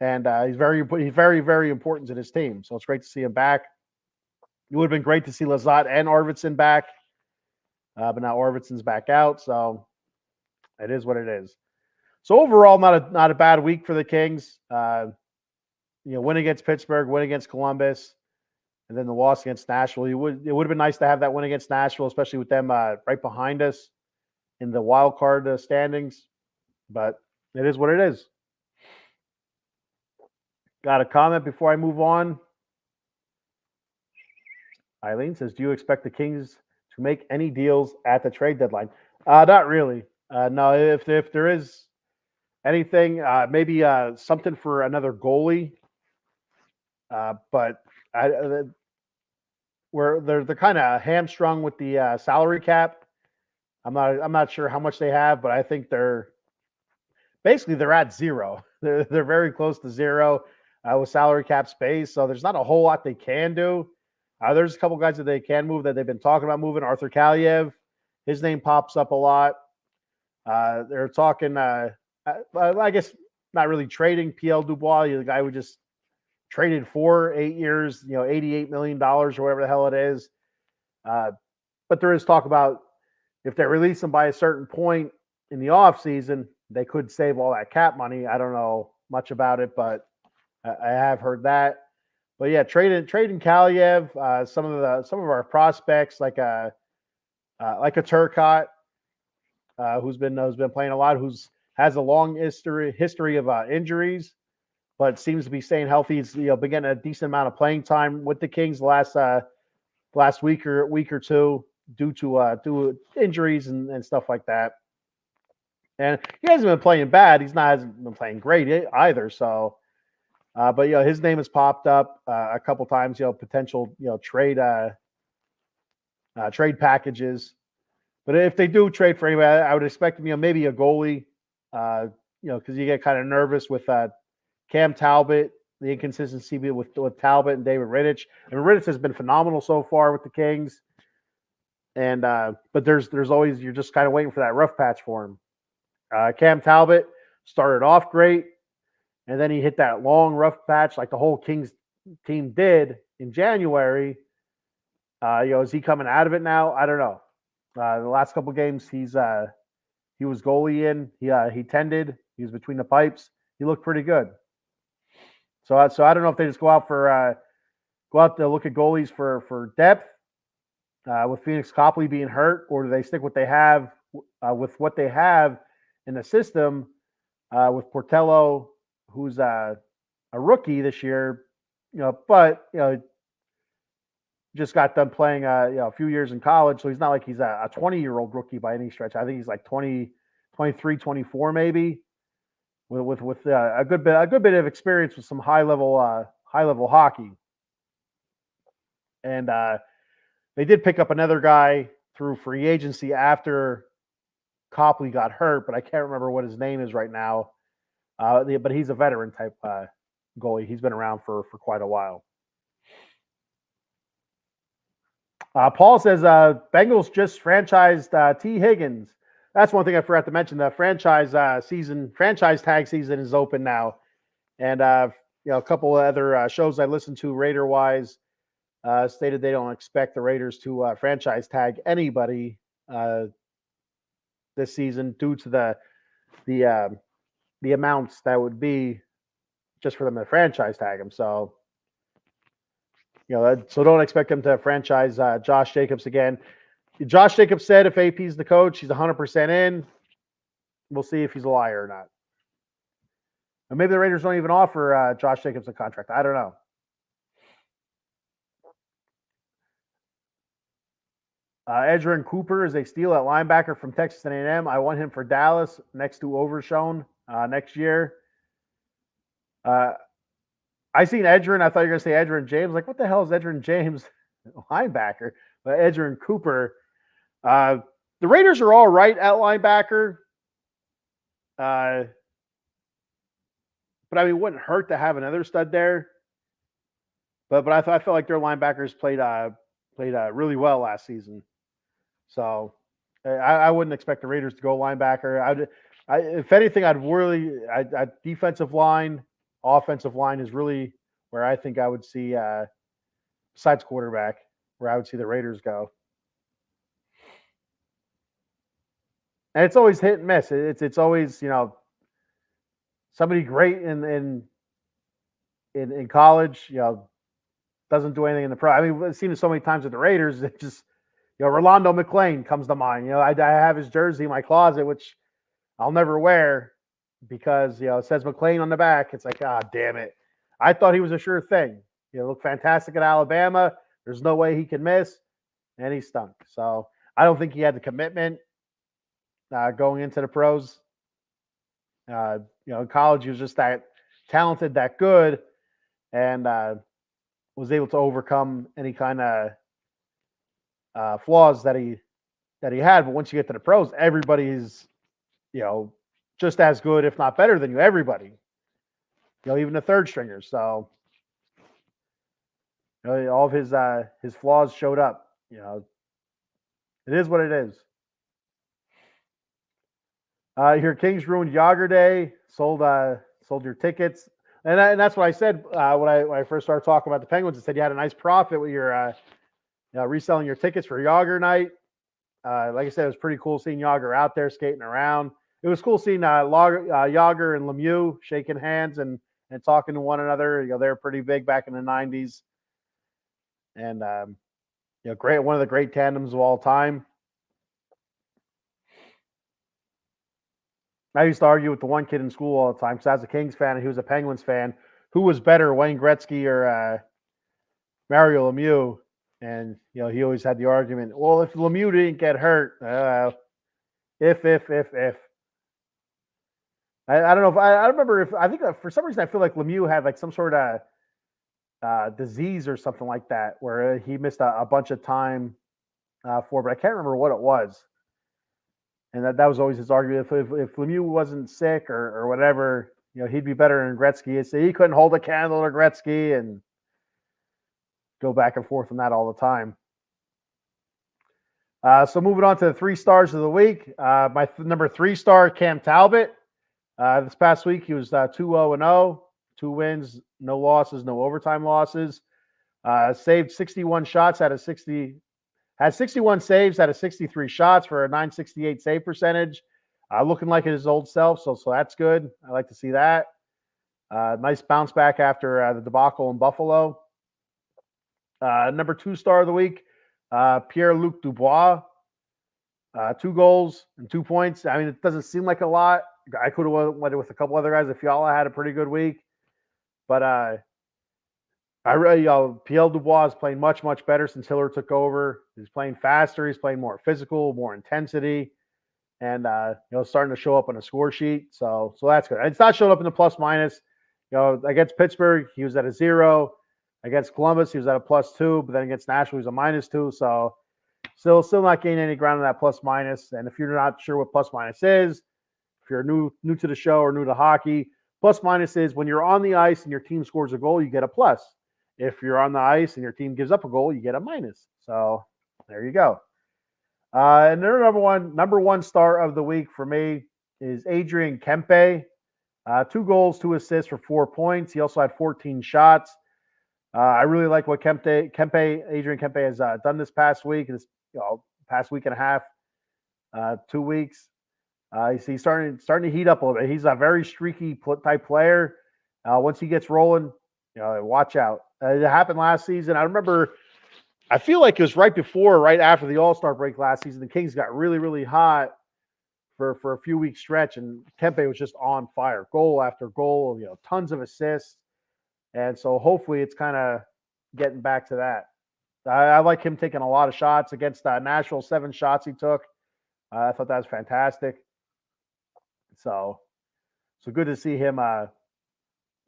A: and he's very very important to this team. So it's great to see him back. It would have been great to see Lizotte and Arvidsson back, but now Arvidsson's back out. So it is what it is. So overall, not a bad week for the Kings. Win against Pittsburgh, win against Columbus. And then the loss against Nashville. It would have been nice to have that win against Nashville, especially with them right behind us in the wild card standings. But it is what it is. Got a comment before I move on. Eileen says, "Do you expect the Kings to make any deals at the trade deadline?" Not really. No. If there is anything, maybe something for another goalie. But where they're kind of hamstrung with the salary cap. I'm not sure how much they have, but I think they're at zero. They're very close to zero with salary cap space. So there's not a whole lot they can do. There's a couple guys that they can move that they've been talking about moving. Arthur Kaliev, his name pops up a lot. They're talking, I guess, not really trading PL Dubois, the guy who just traded for 8 years, $88 million or whatever the hell it is. But there is talk about if they release him by a certain point in the offseason, they could save all that cap money. I don't know much about it, but I have heard that. But yeah, trading Kaliev, some of our prospects like a Turcotte, who's been playing a lot, has a long history of injuries, but seems to be staying healthy. He's been getting a decent amount of playing time with the Kings the last week or two due to injuries and stuff like that. And he hasn't been playing bad. Hasn't been playing great either. So, but his name has popped up a couple times. Potential trade packages. But if they do trade for anybody, I would expect maybe a goalie. Because you get kind of nervous with Cam Talbot, the inconsistency with Talbot and David Rittich. I mean, Rittich has been phenomenal so far with the Kings. And but there's always, you're just kind of waiting for that rough patch for him. Cam Talbot started off great, and then he hit that long rough patch like the whole Kings team did in January. Is he coming out of it now? I don't know. The last couple games he was goalie in. He tended. He was between the pipes. He looked pretty good. So I don't know if they just go out to look at goalies for depth with Phoenix Copley being hurt, or do they stick what they have with what they have in the system with Portello, who's a rookie this year, but just got done playing a few years in college, so he's not like he's a 20-year-old rookie by any stretch. I think he's like 20, 23, 24 maybe, with a good bit of experience with some high level hockey. And they did pick up another guy through free agency after Copley got hurt, but I can't remember what his name is right now. But he's a veteran type goalie. He's been around for quite a while. Paul says Bengals just franchised T. Higgins. That's one thing I forgot to mention. The franchise tag season is open now, and a couple of other shows I listened to Raider wise stated they don't expect the Raiders to franchise tag anybody this season due to the amounts that would be just for them to franchise tag them. So. So don't expect him to franchise Josh Jacobs again. Josh Jacobs said if AP's the coach, he's 100% in. We'll see if he's a liar or not. And maybe the Raiders don't even offer Josh Jacobs a contract. I don't know. Edgerrin Cooper is a steal at linebacker from Texas A&M. I want him for Dallas next to Overshown next year. I seen Edgerrin. I thought you were going to say Edgerrin James. Like, what the hell is Edgerrin James linebacker? But Edgerrin Cooper. The Raiders are all right at linebacker. But I mean, it wouldn't hurt to have another stud there. But I felt like their linebackers played really well last season. So I wouldn't expect the Raiders to go linebacker. If anything, I'd defensive line. Offensive line is really where I think I would see, besides quarterback, where I would see the Raiders go. And it's always hit and miss. It's always somebody great in college, doesn't do anything in the pro. I mean, we've seen it so many times with the Raiders. It just Rolando McClain comes to mind. I have his jersey in my closet, which I'll never wear. Because it says McClain on the back. It's like, damn it. I thought he was a sure thing. Looked fantastic at Alabama. There's no way he can miss. And he stunk. So I don't think he had the commitment going into the pros. In college, he was just that talented, that good, and was able to overcome any kind of flaws that he had. But once you get to the pros, everybody's, just as good, if not better than you. Everybody, even the third stringers. So, all of his flaws showed up. It is what it is. Your Kings ruined Yager Day. Sold your tickets, and that's what I said when I first started talking about the Penguins. I said you had a nice profit with your reselling your tickets for Yager night. Like I said, it was pretty cool seeing Yager out there skating around. It was cool seeing Yager and Lemieux shaking hands and talking to one another. They were pretty big back in the 90s. And, great, one of the great tandems of all time. I used to argue with the one kid in school all the time because I was a Kings fan and he was a Penguins fan. Who was better, Wayne Gretzky or Mario Lemieux? And, he always had the argument, well, if Lemieux didn't get hurt, if. I don't know if I remember I think for some reason I feel like Lemieux had like some sort of disease or something like that where he missed a bunch of time for, but I can't remember what it was. And that was always his argument. If Lemieux wasn't sick or whatever, he'd be better than Gretzky. So he couldn't hold a candle to Gretzky and go back and forth on that all the time. So moving on to the 3 stars of the week. My number 3 star, Cam Talbot. This past week, he was 2-0-0, 2 wins, no losses, no overtime losses. Saved 61 shots out of 60, had 61 saves out of 63 shots for a .968 save percentage. Looking like his old self, so that's good. I like to see that. Nice bounce back after the debacle in Buffalo. Number 2 star of the week, Pierre-Luc Dubois. 2 goals and 2 points. I mean, it doesn't seem like a lot. I could have went with a couple other guys if Fiala had a pretty good week. But I really, Pierre Dubois is playing much, much better since Hiller took over. He's playing faster. He's playing more physical, more intensity, and starting to show up on the score sheet. So that's good. It's not showing up in the plus minus. Against Pittsburgh, he was at a 0. Against Columbus, he was at a +2. But then against Nashville, he was a -2. So still not gaining any ground on that plus minus. And if you're not sure what plus minus is, if you're new to the show or new to hockey, plus minus is when you're on the ice and your team scores a goal, you get a plus. If you're on the ice and your team gives up a goal, you get a minus. So there you go. And their number one star of the week for me is Adrian Kempe. 2 goals, 2 assists for 4 points. He also had 14 shots. I really like what Adrian Kempe has done this past week, past week and a half, 2 weeks. He's starting to heat up a little bit. He's a very streaky type player. Once he gets rolling, watch out. It happened last season. I feel like it was right after the All-Star break last season. The Kings got really, really hot for a few weeks stretch, and Kempe was just on fire, goal after goal, tons of assists. And so hopefully it's kind of getting back to that. I like him taking a lot of shots against Nashville. 7 shots he took. I thought that was fantastic. So good to see him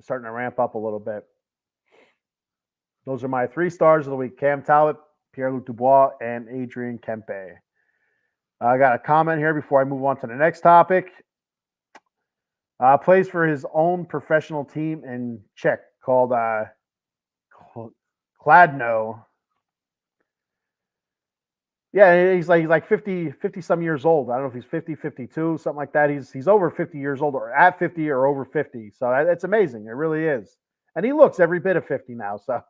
A: starting to ramp up a little bit. Those are my 3 stars of the week: Cam Talbot, Pierre-Luc Dubois, and Adrian Kempe. I got a comment here before I move on to the next topic. Plays for his own professional team in Czech called Kladno. Yeah, he's like 50 some years old. I don't know if he's 50, 52, something like that. He's over 50 years old, or at 50 or over 50. So it's amazing. It really is. And he looks every bit of 50 now. So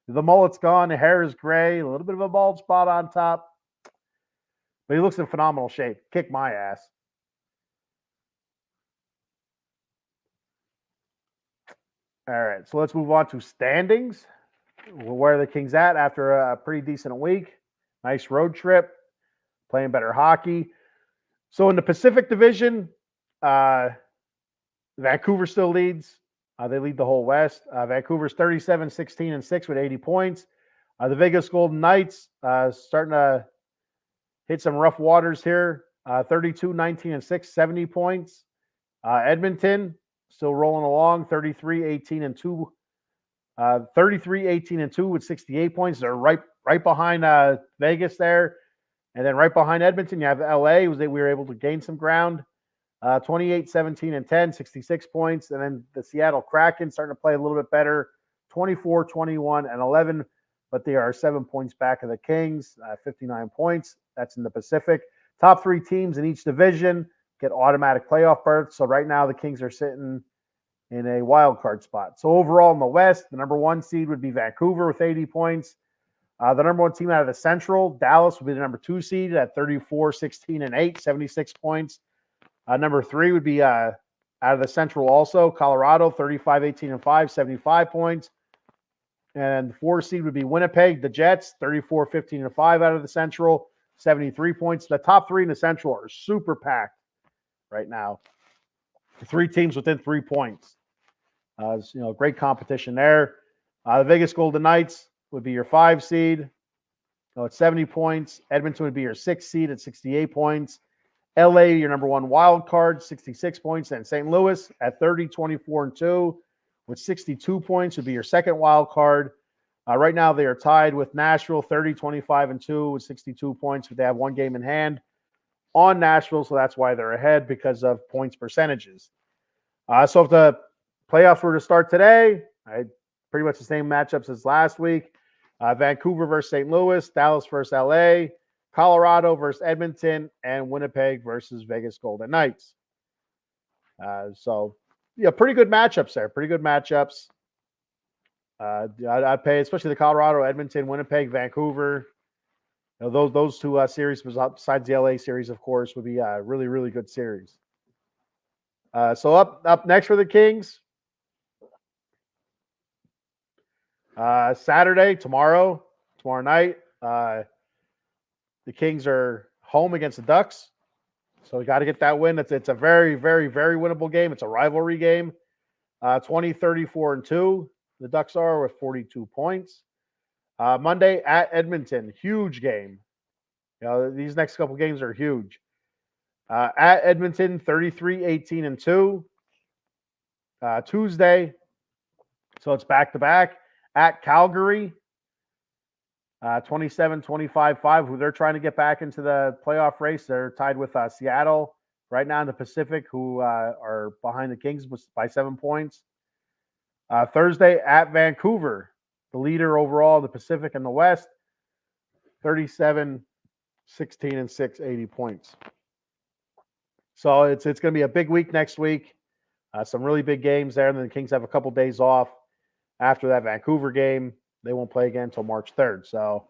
A: the mullet's gone. The hair is gray. A little bit of a bald spot on top. But he looks in phenomenal shape. Kick my ass. All right. So let's move on to standings. Where are the Kings at after a pretty decent week? Nice road trip. Playing better hockey. So in the Pacific Division, Vancouver still leads. They lead the whole West. Vancouver's 37-16-6 with 80 points. The Vegas Golden Knights starting to hit some rough waters here. 32-19-6, 70 points. Edmonton still rolling along, 33-18-2. 33-18-2 with 68 points. They're right behind Vegas there. And then right behind Edmonton, you have LA. We were able to gain some ground. 28-17-10, 66 points. And then the Seattle Kraken starting to play a little bit better, 24-21-11. But they are 7 points back of the Kings, 59 points. That's in the Pacific. Top 3 teams in each division get automatic playoff berths. So right now the Kings are sitting in a wild card spot. So overall in the West, the number 1 seed would be Vancouver with 80 points. The number 1 team out of the Central, Dallas, would be the number 2 seed at 34-16-8, 76 points. Number 3 would be out of the Central also, Colorado, 35-18-5, 75 points. And the 4 seed would be Winnipeg, the Jets, 34-15-5 out of the Central, 73 points. The top 3 in the Central are super packed right now. 3 teams within 3 points. Great competition there. The Vegas Golden Knights would be your 5 seed. It's 70 points. Edmonton would be your 6 seed at 68 points. LA, your number 1 wild card, 66 points. And St. Louis at 30-24-2 with 62 points would be your 2nd wild card. Right now they are tied with Nashville, 30-25-2 with 62 points, but they have 1 game in hand on Nashville, so that's why they're ahead, because of points percentages. So if the playoffs were to start today, pretty much the same matchups as last week. Vancouver versus St. Louis, Dallas versus LA, Colorado versus Edmonton, and Winnipeg versus Vegas Golden Knights. Pretty good matchups there. Pretty good matchups. I'd pay, especially the Colorado, Edmonton, Winnipeg, Vancouver. Those 2 series, besides the LA series, of course, would be a really, really good series. So up next for the Kings, Saturday, tomorrow night, the Kings are home against the Ducks. So we got to get that win. It's a very, very, very winnable game. It's a rivalry game. 20, 34, and 2. The Ducks are with 42 points. Monday at Edmonton, huge game. These next couple games are huge. At Edmonton, 33, 18, and 2. Tuesday, so it's back-to-back. At Calgary, 27, 25, 5, who they're trying to get back into the playoff race. They're tied with Seattle right now in the Pacific, who are behind the Kings by 7 points. Thursday at Vancouver, the leader overall in the Pacific and the West, 37, 16, and 6, 80 points. So it's going to be a big week next week. Some really big games there, and then the Kings have a couple days off after that Vancouver game. They won't play again until March 3rd. So,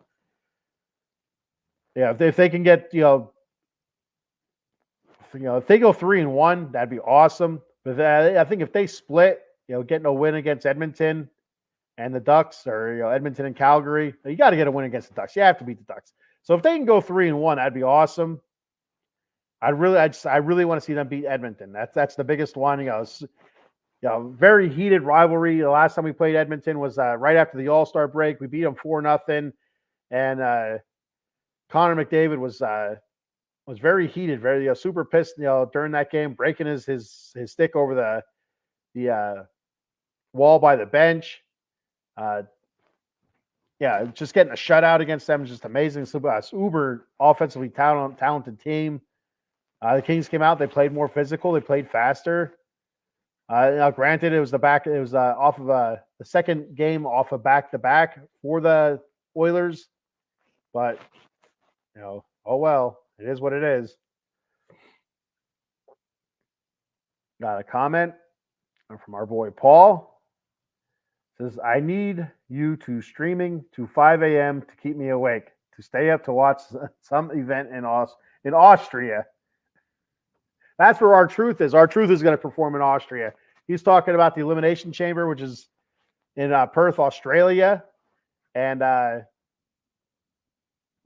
A: yeah, if they can get, if they go 3-1, that'd be awesome. But I think if they split, getting a win against Edmonton and the Ducks, or Edmonton and Calgary, you got to get a win against the Ducks. You have to beat the Ducks. So if they can go 3-1, that'd be awesome. I really want to see them beat Edmonton. That's the biggest one. Very heated rivalry. The last time we played Edmonton was right after the All-Star break. We beat them 4-0, and Connor McDavid was very heated, very super pissed. During that game, breaking his stick over the wall by the bench. Just getting a shutout against them is just amazing. So, uber offensively talented team. The Kings came out. They played more physical. They played faster. Granted, it was off of the second game off of back-to-back for the Oilers, but oh well, it is what it is. Got a comment from our boy Paul. It says, I need you to streaming to 5 a.m. to keep me awake, to stay up to watch some event in Austria. That's where our truth is. Our truth is going to perform in Austria. He's talking about the Elimination Chamber, which is in Perth, Australia. And the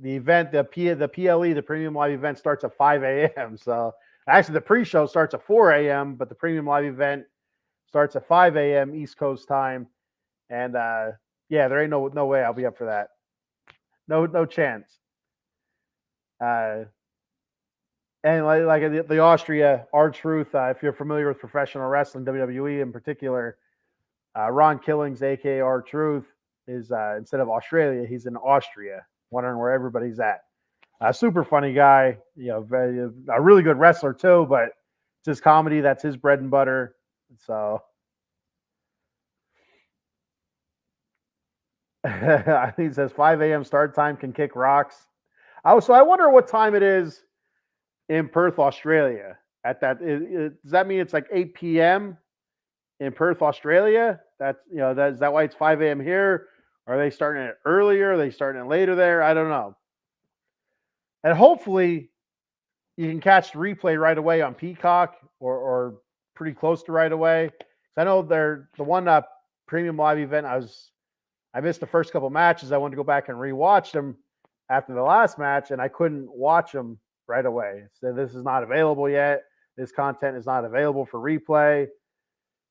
A: event, the PLE, the Premium Live event, starts at 5 a.m. So actually the pre-show starts at 4 a.m., but the Premium Live event starts at 5 a.m. East Coast time. And there ain't no way I'll be up for that. No chance. And like the Austria, our truth, if you're familiar with professional wrestling, WWE in particular, Ron Killings, a.k.a. our truth, is instead of Australia, he's in Austria, wondering where everybody's at. Super funny guy, a really good wrestler too, but it's his comedy. That's his bread and butter. So I think it says 5 a.m. start time can kick rocks. So I wonder what time it is in Perth, Australia. Does that mean it's like 8 p.m. in Perth, Australia? Is that why it's 5 a.m. here? Are they starting it earlier? Are they starting it later there? I don't know. And hopefully you can catch the replay right away on Peacock or pretty close to right away. So I know the one Premium Live event, I missed the first couple matches. I wanted to go back and rewatch them after the last match, and I couldn't watch them right away. So this is not available yet. This content is not available for replay,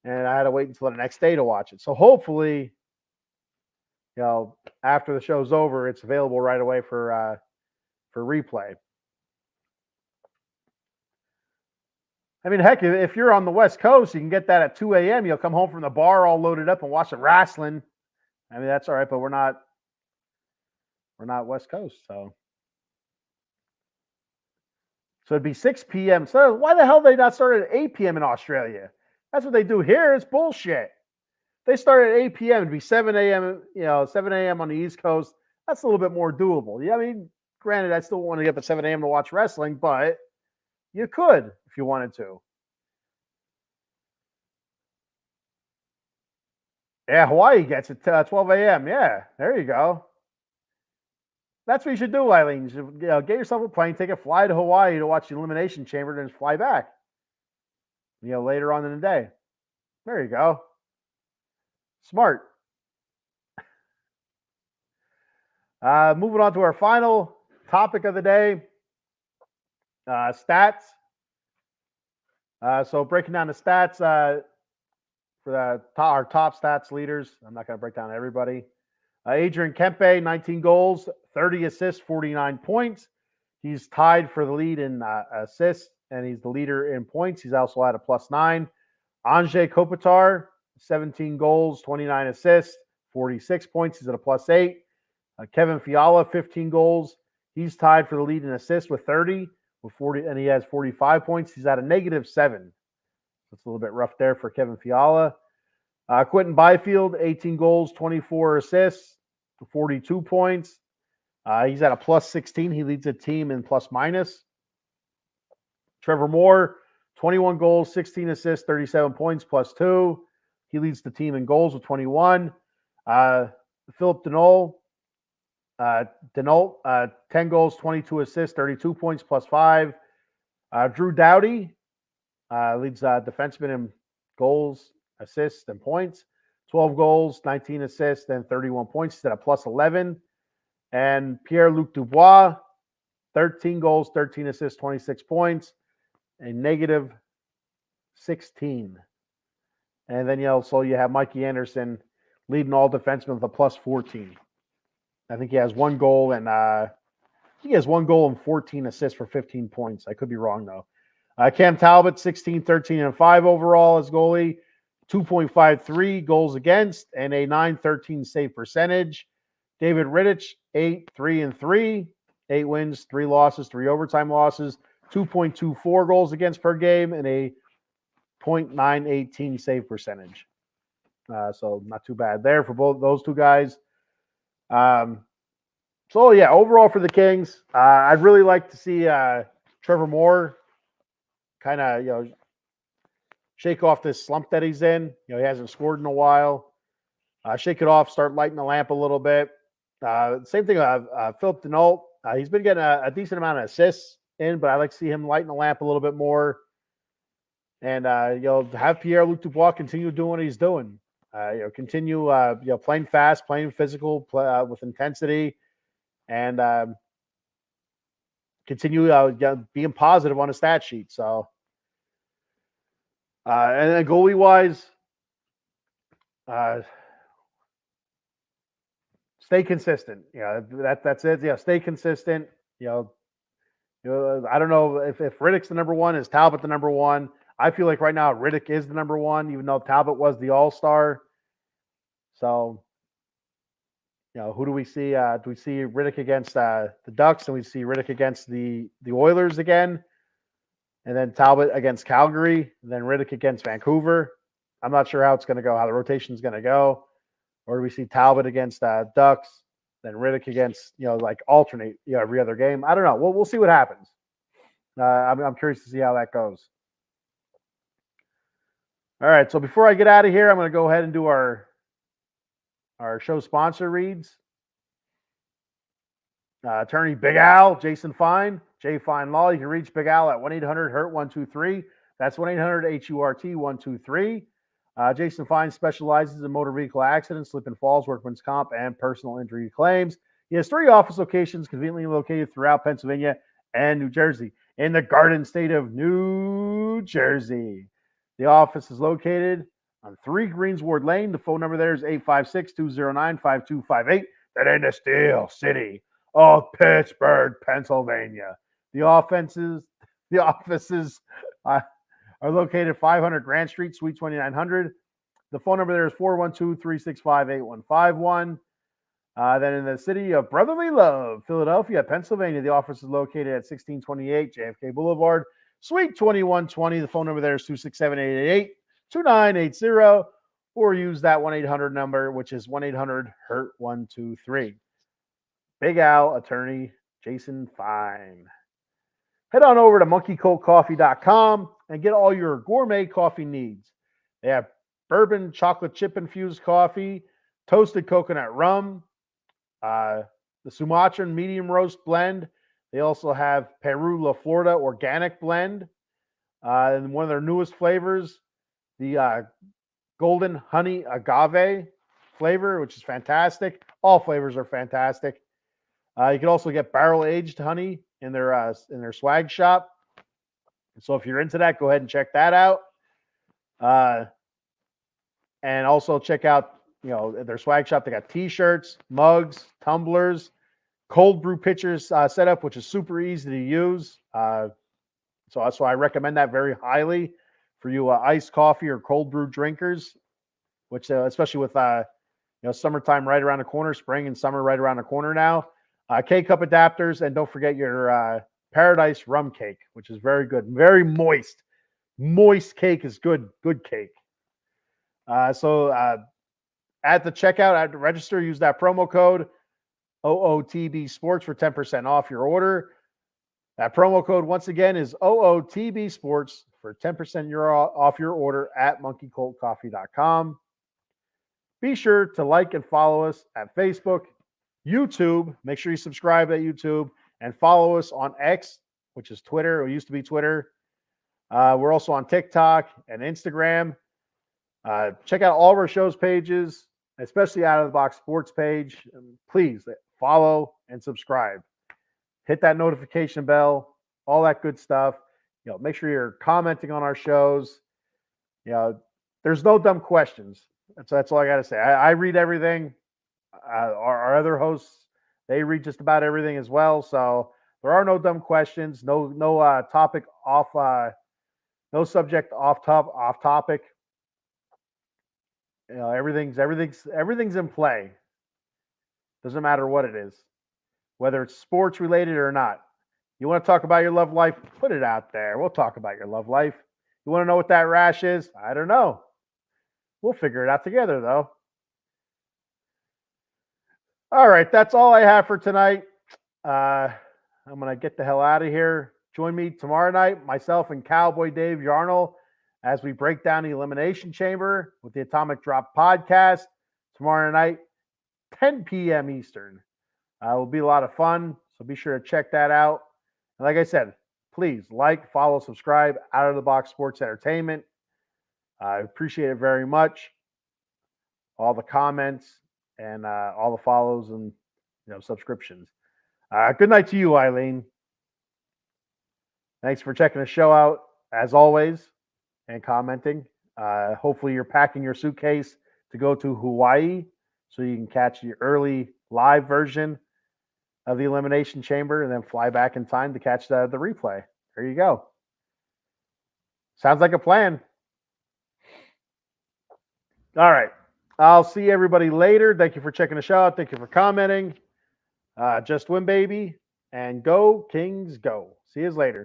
A: and I had to wait until the next day to watch it. So hopefully, after the show's over, it's available right away for replay. I mean, heck, if you're on the West Coast, you can get that at 2 a.m. You'll come home from the bar all loaded up and watch some wrestling. I mean, that's all right, but we're not West Coast, so it'd be 6 p.m. So why the hell they not start at 8 p.m. in Australia? That's what they do here. It's bullshit. They start at 8 p.m. It'd be 7 a.m. 7 a.m. on the East Coast. That's a little bit more doable. Yeah, I mean, granted, I still want to get up at 7 a.m. to watch wrestling, but you could if you wanted to. Yeah, Hawaii gets it 12 a.m. Yeah, there you go. That's what you should do, Eileen. You should, get yourself a plane ticket, fly to Hawaii to watch the Elimination Chamber, then just fly back. Later on in the day. There you go. Smart. Moving on to our final topic of the day, stats. So breaking down the stats for our top stats leaders. I'm not going to break down everybody. Adrian Kempe, 19 goals, 30 assists, 49 points. He's tied for the lead in assists, and he's the leader in points. He's also at a +9. Anze Kopitar, 17 goals, 29 assists, 46 points. He's at a +8. Kevin Fiala, 15 goals. He's tied for the lead in assists with 30, with 40, and he has 45 points. He's at a -7. That's a little bit rough there for Kevin Fiala. Quentin Byfield, 18 goals, 24 assists, 42 points. He's at a +16. He leads the team in plus-minus. Trevor Moore, 21 goals, 16 assists, 37 points, +2. He leads the team in goals with 21. Philip Denault, 10 goals, 22 assists, 32 points, +5. Drew Doughty leads defenseman in goals, assists, and points. 12 goals, 19 assists, and 31 points. He's at a +11. And Pierre-Luc Dubois, 13 goals, 13 assists, 26 points, a -16. And then you have Mikey Anderson leading all defensemen with a +14. I think he has one goal and 14 assists for 15 points. I could be wrong though. Cam Talbot, 16, 13, and 5 overall as goalie, 2.53 goals against, and a .913 save percentage. David Rittich, 8, 3, and 3, 8 wins, 3 losses, 3 overtime losses, 2.24 goals against per game, and a .918 save percentage. So not too bad there for both those two guys. Overall for the Kings, I'd really like to see Trevor Moore kind of shake off this slump that he's in. He hasn't scored in a while. Shake it off, start lighting the lamp a little bit. Same thing with Philip Denault. He's been getting a decent amount of assists in, but I'd like to see him lighting the lamp a little bit more. And have Pierre-Luc Dubois continue doing what he's doing. Continue playing fast, playing physical, with intensity, and continue being positive on a stat sheet. So, and then goalie wise, stay consistent. That's it. Stay consistent. I don't know if Rittich's the number one, is Talbot the number one? I feel like right now Rittich is the number one, even though Talbot was the all-star. So, who do we see? Do we see Rittich against the Ducks, and we see Rittich against the Oilers again, and then Talbot against Calgary, and then Rittich against Vancouver? I'm not sure how it's going to go, how the rotation is going to go. Or do we see Talbot against Ducks, then Rittich against, alternate, every other game? I don't know. We'll see what happens. I'm curious to see how that goes. All right. So before I get out of here, I'm going to go ahead and do our show sponsor reads. Attorney Big Al, Jason Fine, J Fine Law. You can reach Big Al at 1-800-HURT-123. That's 1-800-HURT-123. Jason Fine specializes in motor vehicle accidents, slip and falls, workman's comp, and personal injury claims. He has 3 office locations conveniently located throughout Pennsylvania and New Jersey. In the Garden State of New Jersey, the office is located on 3 Greensward Lane. The phone number there is 856-209-5258. That ain't the Steel City of Pittsburgh, Pennsylvania. The offices are located at 500 Grant Street, Suite 2900. The phone number there is 412-365-8151. Then in the city of Brotherly Love, Philadelphia, Pennsylvania, the office is located at 1628 JFK Boulevard, Suite 2120. The phone number there is 267-888-2980, or use that 1-800 number, which is 1-800-HURT-123. Big Al, attorney Jason Fine. Head on over to monkeycoldcoffee.com and get all your gourmet coffee needs. They have bourbon chocolate chip infused coffee, toasted coconut rum, the Sumatran medium roast blend. They also have Peru La Florida organic blend. And one of their newest flavors, the golden honey agave flavor, which is fantastic. All flavors are fantastic. You can also get barrel-aged honey in their swag shop. So if you're into that, go ahead and check that out. And also check out, their swag shop. They got T-shirts, mugs, tumblers, cold brew pitchers setup, which is super easy to use. So I recommend that very highly for you iced coffee or cold brew drinkers, which especially with summertime right around the corner, spring and summer right around the corner now. K-cup adapters, and don't forget your Paradise rum cake, which is very good, very moist. Moist cake is good cake. So at the checkout, at the register, use that promo code OOTB Sports for 10% off your order. That promo code, once again, is OOTB Sports for 10% off your order at monkeycoltcoffee.com. Be sure to like and follow us at Facebook, YouTube. Make sure you subscribe at YouTube and follow us on X, which is Twitter. It used to be Twitter. We're also on TikTok and Instagram. Check out all of our shows pages, especially Out of the Box Sports page. Please follow and subscribe. Hit that notification bell, all that good stuff. Make sure you're commenting on our shows. There's no dumb questions. That's all I got to say. I read everything. Our other hosts, they read just about everything as well. So there are no dumb questions. No topic off. No subject off topic. Everything's in play. Doesn't matter what it is, whether it's sports related or not. You want to talk about your love life? Put it out there. We'll talk about your love life. You want to know what that rash is? I don't know. We'll figure it out together, though. All right, that's all I have for tonight. I'm going to get the hell out of here. Join me tomorrow night, myself and Cowboy Dave Yarnell, as we break down the Elimination Chamber with the Atomic Drop podcast tomorrow night, 10 p.m. Eastern. It will be a lot of fun, so be sure to check that out. And like I said, please like, follow, subscribe, Out of the Box Sports Entertainment. I appreciate it very much. All the comments and all the follows and subscriptions. Good night to you, Eileen. Thanks for checking the show out, as always, and commenting. Hopefully you're packing your suitcase to go to Hawaii so you can catch the early live version of the Elimination Chamber and then fly back in time to catch the replay. There you go. Sounds like a plan. All right. I'll see everybody later. Thank you for checking the show out. Thank you for commenting. Just win, baby. And go, Kings, go. See you later.